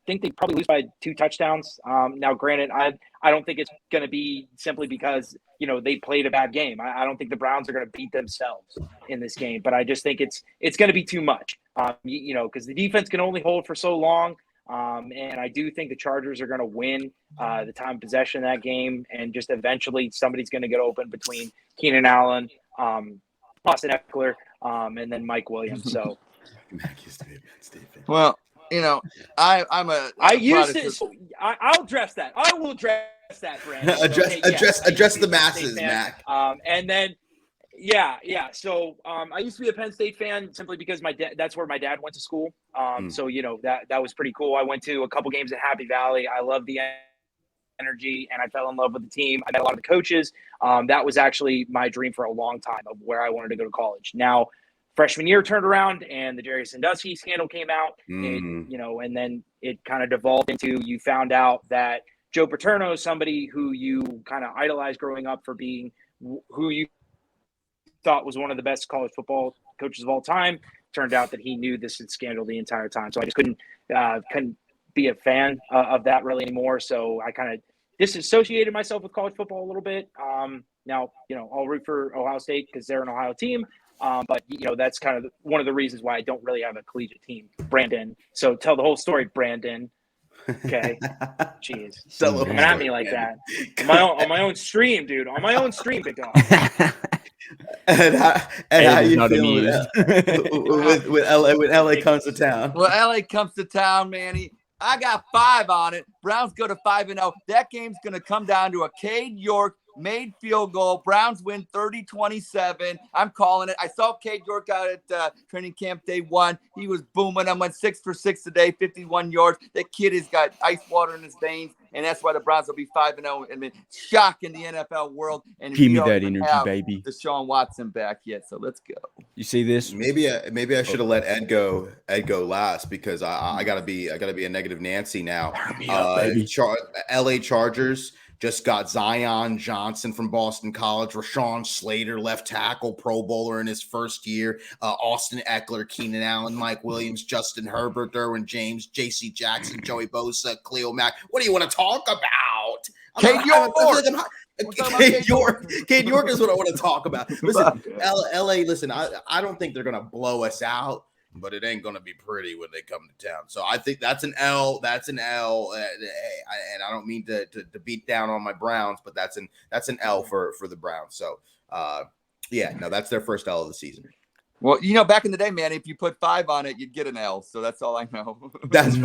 think they probably lose by 2 touchdowns. Now, granted, I don't think it's going to be simply because, they played a bad game. I don't think the Browns are going to beat themselves in this game, but I just think it's going to be too much, because the defense can only hold for so long. And I do think the Chargers are going to win the time of possession in that game, and just eventually somebody's going to get open between Keenan Allen, Austin Eckler, and then Mike Williams. So, well, I'm a. I'll address that. I will address that, Brandon. address the masses, Mac. And then. Yeah. So I used to be a Penn State fan simply because that's where my dad went to school. So, that was pretty cool. I went to a couple games at Happy Valley. I loved the energy, and I fell in love with the team. I met a lot of the coaches. That was actually my dream for a long time of where I wanted to go to college. Now, freshman year turned around, and the Darius Sandusky scandal came out. And then it kind of devolved into, you found out that Joe Paterno is somebody who you kind of idolized growing up for being who you thought was one of the best college football coaches of all time. Turned out that he knew this scandal the entire time. So I just couldn't be a fan of that really anymore. So I kind of disassociated myself with college football a little bit. Now, I'll root for Ohio State because they're an Ohio team. But that's kind of one of the reasons why I don't really have a collegiate team. Brandon. So tell the whole story, Brandon. Okay. Jeez. Coming at me like that. On my own stream, dude. On my own stream, big dog. And how you feeling when LA comes to town? Well, LA comes to town, Manny. I got 5 on it. Browns go to 5-0. That game's going to come down to a Cade York made field goal. Browns win 30-27. I'm calling it. I saw Cade York out at training camp day 1. He was booming. I went 6 for 6 today, 51 yards. That kid has got ice water in his veins, and that's why the Browns will be 5-0 and shock in the NFL world. And give me that energy, baby. Deshaun Watson back yet, so let's go. You see this? Maybe I should have let Ed go last because I gotta be a negative Nancy now. LA Chargers just got Zion Johnson from Boston College, Rashawn Slater, left tackle, Pro Bowler in his first year, Austin Eckler, Keenan Allen, Mike Williams, Justin Herbert, Derwin James, J.C. Jackson, Joey Bosa, Khalil Mack. What do you want to talk about? Cade York is what I want to talk about. Listen, LA, I don't think they're going to blow us out. but it ain't gonna be pretty when they come to town. So I think that's an L. That's an L. And I don't mean to beat down on my Browns, but that's an L for the Browns. So that's their first L of the season. Well, back in the day, man, if you put 5 on it, you'd get an L. So that's all I know. That's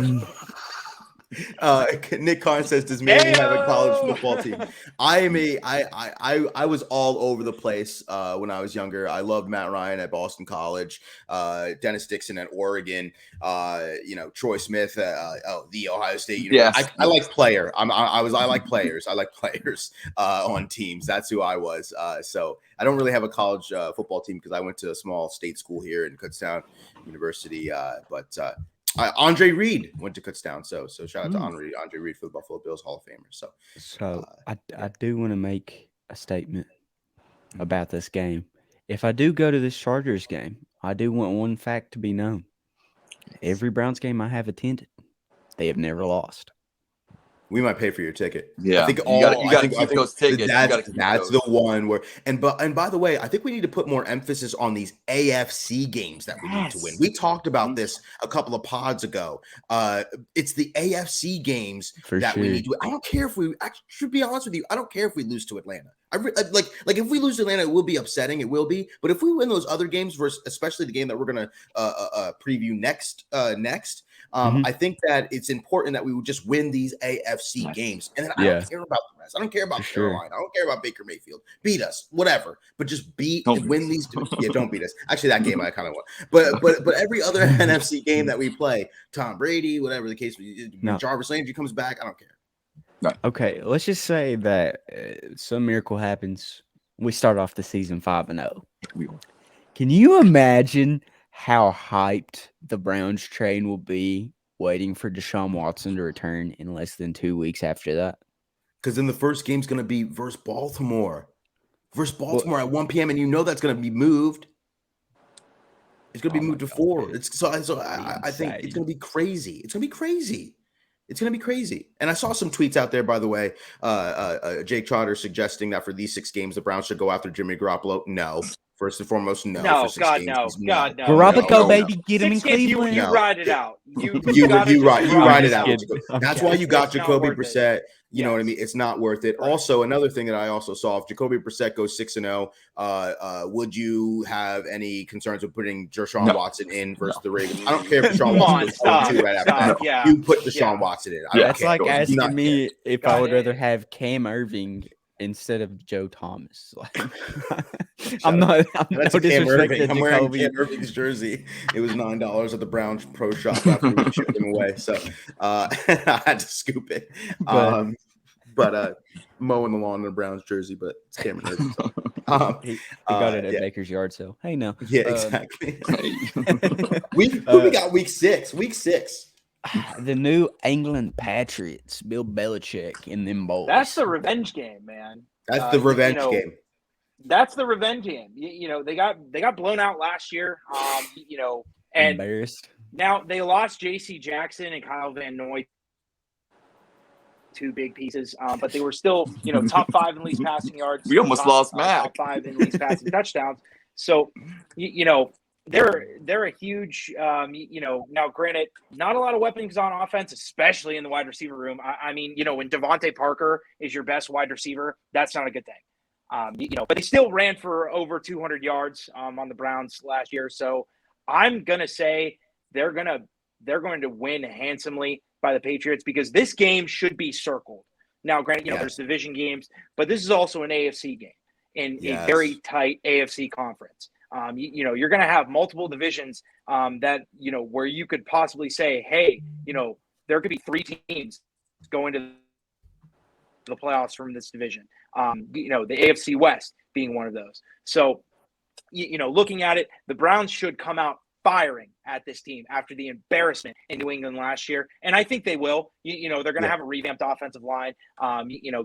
Nick Carr says, "Does Manny have a college football team?" I was all over the place when I was younger. I loved Matt Ryan at Boston College, Dennis Dixon at Oregon, Troy Smith at the Ohio State University. I like player. I like players. I like players on teams. That's who I was. So I don't really have a college football team because I went to a small state school here in Kutztown University, but. Andre Reed went to Kutztown, so shout out to Andre Reed for the Buffalo Bills Hall of Famer. So I do want to make a statement about this game. If I do go to this Chargers game, I do want one fact to be known. Every Browns game I have attended, they have never lost. We might pay for your ticket. Yeah, I think you got to keep those tickets. That's the one where. And by the way, I think we need to put more emphasis on these AFC games that we need to win. We talked about this a couple of pods ago. It's the AFC games that we need to. I don't care if we. I should be honest with you. I don't care if we lose to Atlanta. Like if we lose to Atlanta, it will be upsetting. It will be. But if we win those other games, versus especially the game that we're gonna preview next. I think that it's important that we would just win these AFC games. And then I don't care about the rest. I don't care about Carolina. I don't care about Baker Mayfield. Beat us, whatever. But just win these. Don't beat us. Actually, that game I kind of want. But every other NFC game that we play, Tom Brady, whatever the case, Jarvis Landry comes back, I don't care. Right. Okay, let's just say that some miracle happens. We start off the season 5-0. Can you imagine how hyped the Browns train will be waiting for Deshaun Watson to return in less than 2 weeks after that? Because then the first game's going to be versus Baltimore. At 1 p.m. And that's going to be moved. It's going to be moved to 4. I think it's going to be crazy. It's going to be crazy. And I saw some tweets out there, by the way. Jake Trotter suggesting that for these 6 games, the Browns should go after Jimmy Garoppolo. No. First and foremost, no. No, God, no. Garoppolo, baby, get him in Cleveland. You ride it out. You ride it out. That's why you got Jacoby Brissett. You know what I mean? It's not worth it. Also, another thing that I also saw, if Jacoby Brissett goes 6-0, would you have any concerns with putting Deshaun Watson in versus the Ravens? I don't care if Deshaun Watson goes 2 right after that. Yeah. You put Deshaun Watson in. It's like asking me if I would rather have Cam Irving instead of Joe Thomas. I'm no disrespecting I'm wearing Cam Irving's jersey. It was $9 at the Browns Pro Shop after we shipped him away. So I had to scoop it. But mowing the lawn in the Browns jersey, but it's Cameron Irving. He got it at Baker's Yard sale. Hey, no. Yeah, exactly. we got week 6. The New England Patriots, Bill Belichick in them bowls. That's the revenge game, man. That's the revenge game. That's the revenge game. They got blown out last year. And embarrassed. Now they lost J.C. Jackson and Kyle Van Noy, 2 big pieces. But they were still, top 5 in least passing yards. We almost lost Mac. Top 5 in least passing touchdowns. So, they're a huge, now granted, not a lot of weapons on offense, especially in the wide receiver room. I mean, when Devontae Parker is your best wide receiver, that's not a good thing. But they still ran for over 200 yards on the Browns last year. So I'm going to say they're going to win handsomely by the Patriots because this game should be circled. Now, granted, there's division games, but this is also an AFC game in a very tight AFC conference. You're going to have multiple divisions that, where you could possibly say, hey, there could be 3 teams going to the playoffs from this division. The AFC West being one of those. So, looking at it, the Browns should come out firing at this team after the embarrassment in New England last year. And I think they will. They're going to have a revamped offensive line,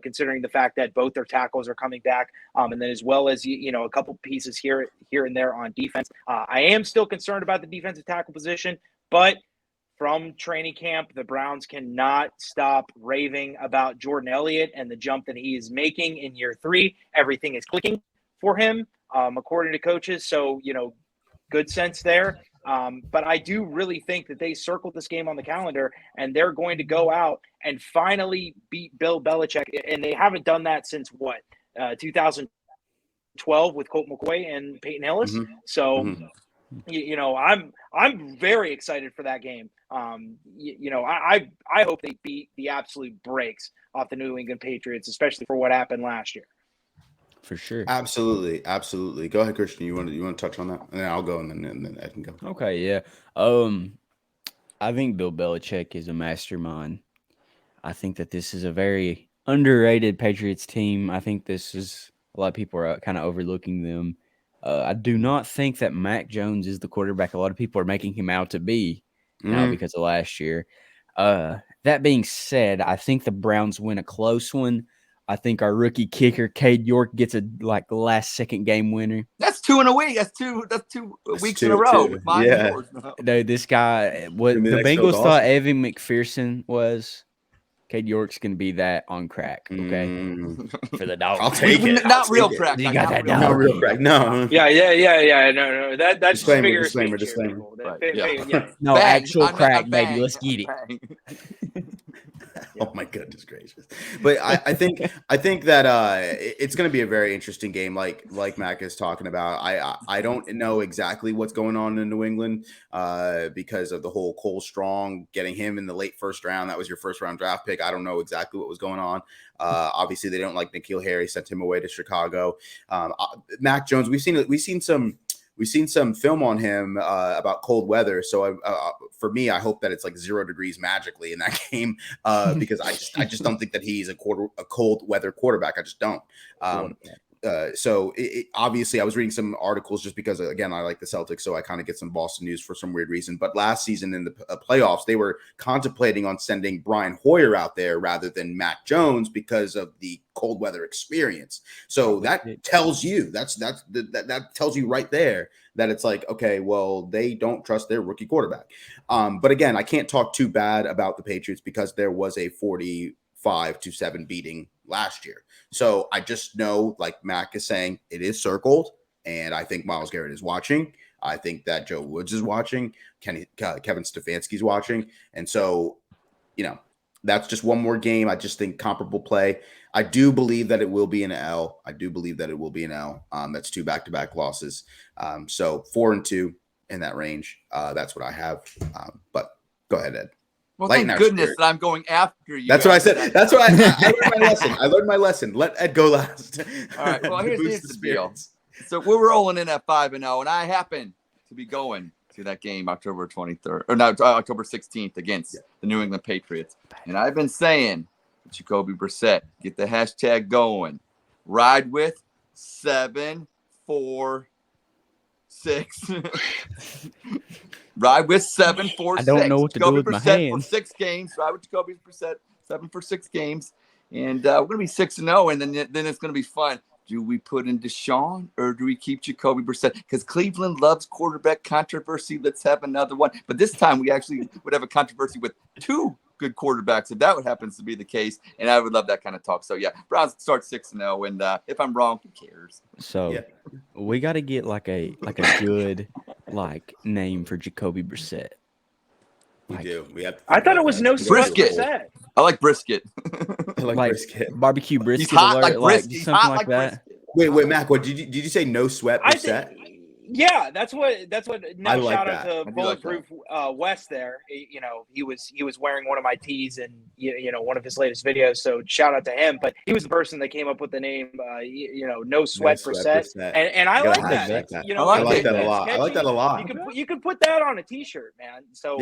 considering the fact that both their tackles are coming back. And then as well as, a couple pieces here and there on defense. I am still concerned about the defensive tackle position, but from training camp, the Browns cannot stop raving about Jordan Elliott and the jump that he is making in year 3. Everything is clicking for him, according to coaches. So, good sense there. But I do really think that they circled this game on the calendar, and they're going to go out and finally beat Bill Belichick. And they haven't done that since 2012 with Colt McCoy and Peyton Hillis. Mm-hmm. So, Mm-hmm. I'm very excited for that game. I hope they beat the absolute brakes off the New England Patriots, especially for what happened last year. For sure. Absolutely. Go ahead, Christian. You want to touch on that, and then I'll go, and then Ed can go. Okay, yeah. I think Bill Belichick is a mastermind. I think that this is a very underrated Patriots team. I think this is a lot of people are kind of overlooking them. I do not think that Mac Jones is the quarterback a lot of people are making him out to be now because of last year. That being said, I think the Browns win a close one. I think our rookie kicker, Cade York, gets a last second game winner. That's 2 in a week. That's two weeks in a row. With mine and yours. No, this guy, what the Bengals thought Evan McPherson was, Cade York's going to be that on crack, okay? For the Dogs. I'll take it. Not real crack. You got that Not dog. real crack. No. Yeah. No. That's Disclaimer. No, Bang. actual crack, baby. Bang. Let's get it. Oh my goodness gracious! But I think that it's going to be a very interesting game, like Mac is talking about. I don't know exactly what's going on in New England because of the whole Cole Strong getting him in the late first round. That was your first round draft pick. I don't know exactly what was going on. Obviously, they don't like N'Keal Harry, sent him away to Chicago. Mac Jones, we've seen some film on him about cold weather. So for me, I hope that it's like 0 degrees magically in that game because I just don't think that he's a cold weather quarterback. I just don't. So obviously I was reading some articles just because, again, I like the Celtics, so I kind of get some Boston news for some weird reason. But last season in the playoffs, they were contemplating on sending Brian Hoyer out there rather than Mac Jones because of the cold weather experience. So that tells you that tells you right there that it's like, okay, well, they don't trust their rookie quarterback. But again, I can't talk too bad about the Patriots because there was a 45-7 beating last year. So I just know, like Mac is saying, it is circled, and I think Myles Garrett is watching. I think that Joe Woods is watching. Kevin Stefanski's watching. And so, that's just one more game. I just think comparable play. I do believe that it will be an L. That's 2 back-to-back losses. So 4-2 in that range. That's what I have. But go ahead, Ed. Well, thank goodness that I'm going after you. That's what I said. That's what I learned my lesson. I learned my lesson. Let Ed go last. All right. Well, here's the deal. So we're rolling in at 5-0, and I happen to be going to that game October 23rd, or no, October 16th against the New England Patriots. And I've been saying, Jacoby Brissett, get the hashtag going. Ride with 7-4-6. Ride with 7-4-6. I don't know what to do with my hands. For 6 games. Ride with Jacoby Brissett 7 for 6 games, and we're gonna be 6-0, and then it's gonna be fun. Do we put in Deshaun or do we keep Jacoby Brissett? Because Cleveland loves quarterback controversy. Let's have another one. But this time we actually would have a controversy with 2 good quarterbacks if that happens to be the case. And I would love that kind of talk. So, yeah, Browns start 6-0. And if I'm wrong, who cares? So we got to get like a good name for Jacoby Brissett. We do. We have. I thought it was no brisket. I like brisket. I like brisket. Barbecue brisket. He's hot like brisket. He's something hot like that. Brisket. Wait, Mac. What did you say? No sweat Brissett? Yeah, that's what. Now I like shout that. out to Bulletproof West. There, he was wearing one of my tees and one of his latest videos. So shout out to him. But he was the person that came up with the name. No sweat Brissett. And I like that. I like that a lot. I like that a lot. You could put that on a T-shirt, man. So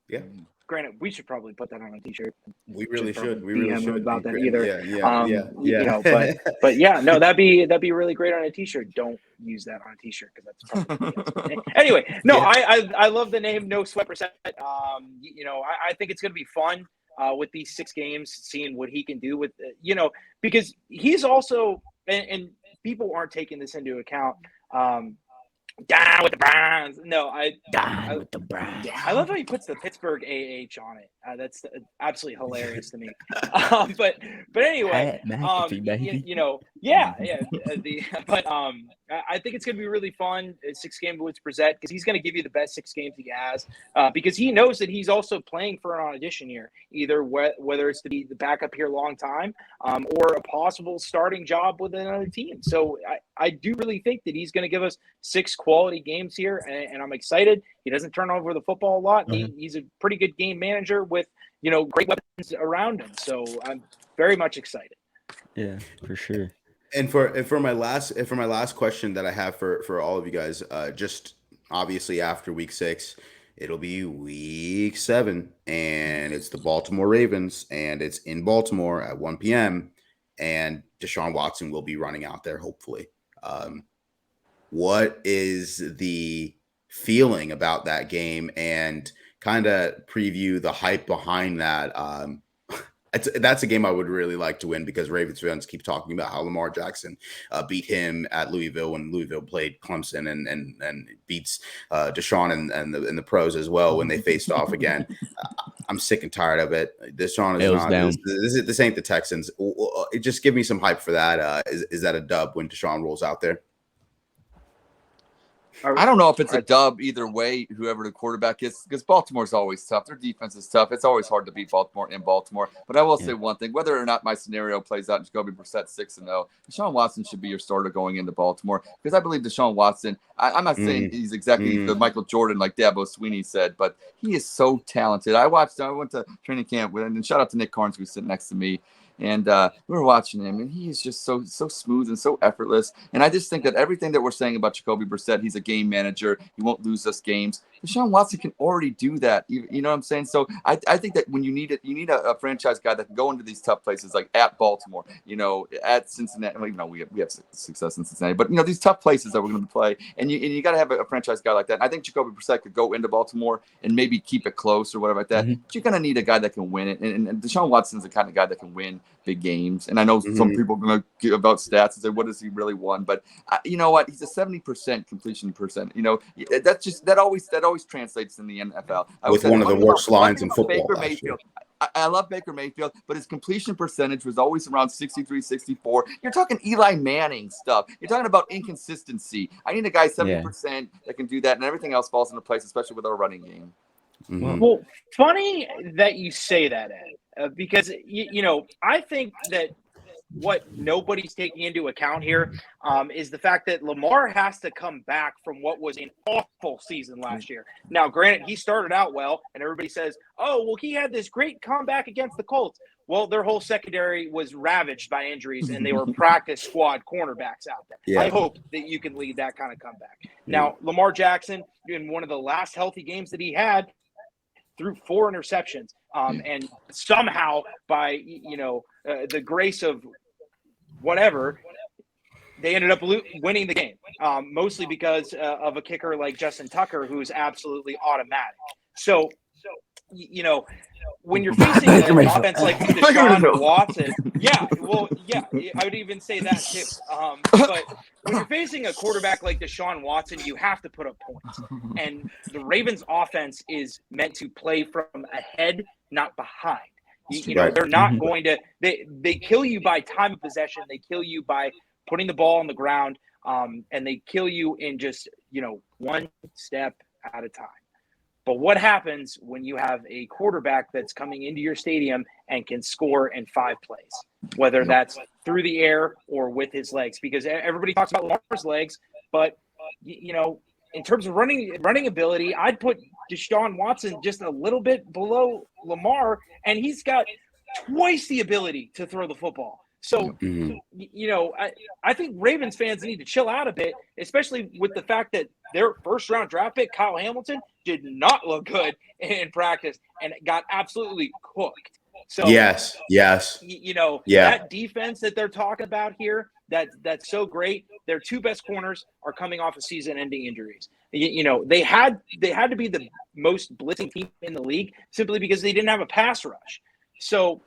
yeah. Granted, we should probably put that on a T-shirt. We really should. We really should about that either. Yeah. But yeah, no, that'd be really great on a T-shirt. Don't use that on a T-shirt because that's probably anyway. No, I love the name No Sweat Brissett. I think it's gonna be fun with these 6 games, seeing what he can do with because he's also and people aren't taking this into account. Down with the Browns. No, Down with the Browns. I love how he puts the Pittsburgh AH on it. That's absolutely hilarious to me. But anyway, Pat McAfee, baby. But I think it's going to be really fun. 6 game Woods Brissett, because he's going to give you the best 6 games he has, because he knows that he's also playing for an audition here, either whether it's to be the backup here long time, or a possible starting job with another team. So I do really think that he's going to give us 6 quality games here, and I'm excited. He doesn't turn over the football a lot. He's a pretty good game manager with, great weapons around him. So I'm very much excited. Yeah, for sure. And for my last question that I have for all of you guys, just obviously after week 6, it'll be week 7, and it's the Baltimore Ravens, and it's in Baltimore at 1 p.m. and Deshaun Watson will be running out there, hopefully. What is the feeling about that game, and kind of preview the hype behind that? That's a game I would really like to win, because Ravens fans keep talking about how Lamar Jackson beat him at Louisville when Louisville played Clemson, and beats Deshaun and the pros as well when they faced off again. I'm sick and tired of it. Deshaun is not. This ain't the Texans. Just give me some hype for that. Is that a dub when Deshaun rolls out there? I don't know if it's a dub either way, whoever the quarterback is, because Baltimore's always tough. Their defense is tough. It's always hard to beat Baltimore in Baltimore. But I will say one thing: whether or not my scenario plays out and Jacoby Brissett 6-0, Deshaun Watson should be your starter going into Baltimore, because I believe Deshaun Watson. I'm not saying he's exactly the Michael Jordan like Dabo Sweeney said, but he is so talented. I went to training camp with him, and shout out to Nick Carnes, who's sitting next to me. And we were watching him, and he is just so smooth and so effortless. And I just think that everything that we're saying about Jacoby Brissett, he's a game manager. He won't lose us games. Deshaun Watson can already do that. You know what I'm saying? So I think that when you need a franchise guy that can go into these tough places, like at Baltimore, at Cincinnati. Well, we have success in Cincinnati, but these tough places that we're going to play, and you got to have a franchise guy like that. And I think Jacoby Brissett could go into Baltimore and maybe keep it close or whatever like that. But you're going to need a guy that can win it, and Deshaun Watson's the kind of guy that can win big games. And I know some people are going to give about stats and say, what does he really won? But you know what? He's a 70% completion percent. That always translates in the NFL. With one of the worst lines in football. Baker Mayfield. I love Baker Mayfield, but his completion percentage was always around 63, 64. You're talking Eli Manning stuff. You're talking about inconsistency. I need a guy 70% that can do that, and everything else falls into place, especially with our running game. Well, funny that you say that, Ed, because I think that what nobody's taking into account here is the fact that Lamar has to come back from what was an awful season last year. Now, granted, he started out well, and everybody says, oh, well, he had this great comeback against the Colts. Well, their whole secondary was ravaged by injuries, and they were practice squad cornerbacks out there. Yeah. I hope that you can lead that kind of comeback. Now, Lamar Jackson, in one of the last healthy games that he had, threw 4 interceptions, and somehow by the grace of whatever, they ended up winning the game, mostly because of a kicker like Justin Tucker, who's absolutely automatic. So when you're facing an offense like Deshaun Watson, I would even say that too. But when you're facing a quarterback like Deshaun Watson, you have to put up points. And the Ravens offense is meant to play from ahead, not behind. They're not going to – they kill you by time of possession. They kill you by putting the ball on the ground, and they kill you in just, one step at a time. But what happens when you have a quarterback that's coming into your stadium and can score in 5 plays, whether that's through the air or with his legs? Because everybody talks about Lamar's legs, but, in terms of running ability, I'd put Deshaun Watson just a little bit below Lamar, and he's got twice the ability to throw the football. So, I think Ravens fans need to chill out a bit, especially with the fact that their first-round draft pick, Kyle Hamilton, did not look good in practice and got absolutely cooked. So yes. That defense that they're talking about here, that's so great. Their 2 best corners are coming off of season-ending injuries. They had to be the most blitzing team in the league simply because they didn't have a pass rush. So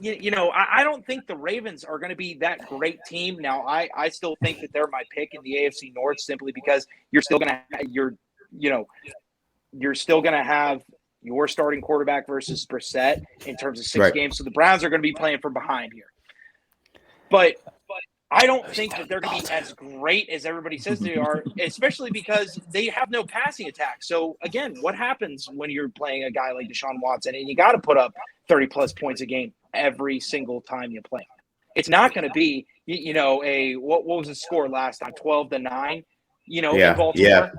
I don't think the Ravens are going to be that great team. Now, I still think that they're my pick in the AFC North simply because you're still going to you're still going to have your starting quarterback versus Brissett in terms of 6 games. So the Browns are going to be playing from behind here. But I don't think that they're going to be as great as everybody says they are, especially because they have no passing attack. So, again, what happens when you're playing a guy like Deshaun Watson and you got to put up 30-plus points a game every single time you play? It's not going to be, what was the score last time? 12-9, in Baltimore?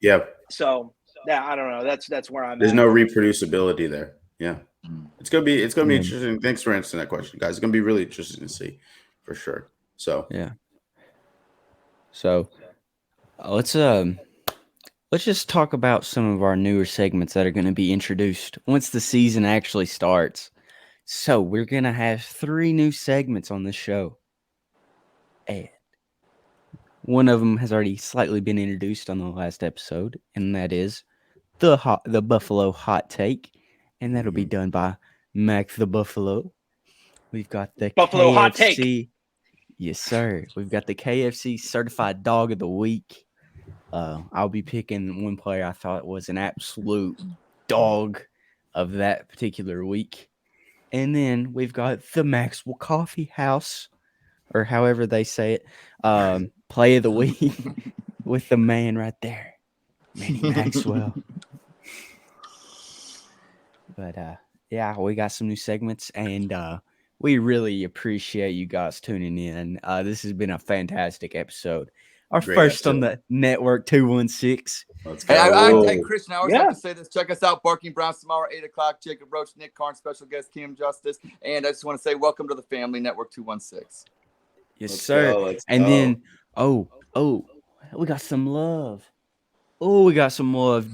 Yeah. So, I don't know. That's where I'm There's at. no reproducibility there. Yeah. It's gonna be interesting. Thanks for answering that question, guys. It's gonna be really interesting to see for sure. So yeah. So let's just talk about some of our newer segments that are going to be introduced once the season actually starts. So we're going to have 3 new segments on this show. And one of them has already slightly been introduced on the last episode, and that is the Buffalo Hot Take, and that'll be done by Mac the Buffalo. We've got the Buffalo KFC. Hot Take. Yes, sir. We've got the KFC Certified Dog of the Week. I'll be picking one player I thought was an absolute dog of that particular week. And then we've got the Maxwell Coffee House, or however they say it, play of the week with the man right there, Manny Maxwell. But, yeah, we got some new segments, and we really appreciate you guys tuning in. This has been a fantastic episode. Our Great first episode. on the Network 216. Let's go. Hey, Christian, I always have to say this. Check us out, Barking Browns tomorrow, 8 o'clock. Jacob Roach, Nick Carn, special guest, Kim Justice. And I just want to say welcome to the family, Network 216. Yes, Let's sir. go, let's and go. then, we got some love. Oh, we got some love.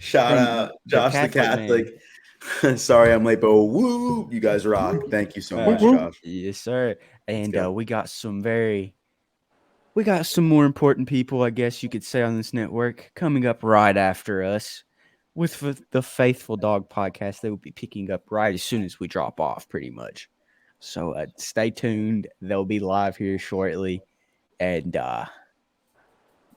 Shout From out the Josh the Catholic Catholic. Sorry I'm late, but woo, you guys rock. Thank you so much, Josh. Yes, sir. And go. we got some more important people, I guess you could say, on this network coming up right after us with the Faithful Dog podcast. They will be picking up right as soon as we drop off, pretty much. So stay tuned. They'll be live here shortly. And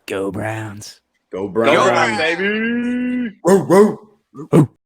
go Browns. Go Browns. Go Browns, baby. Woo, woo.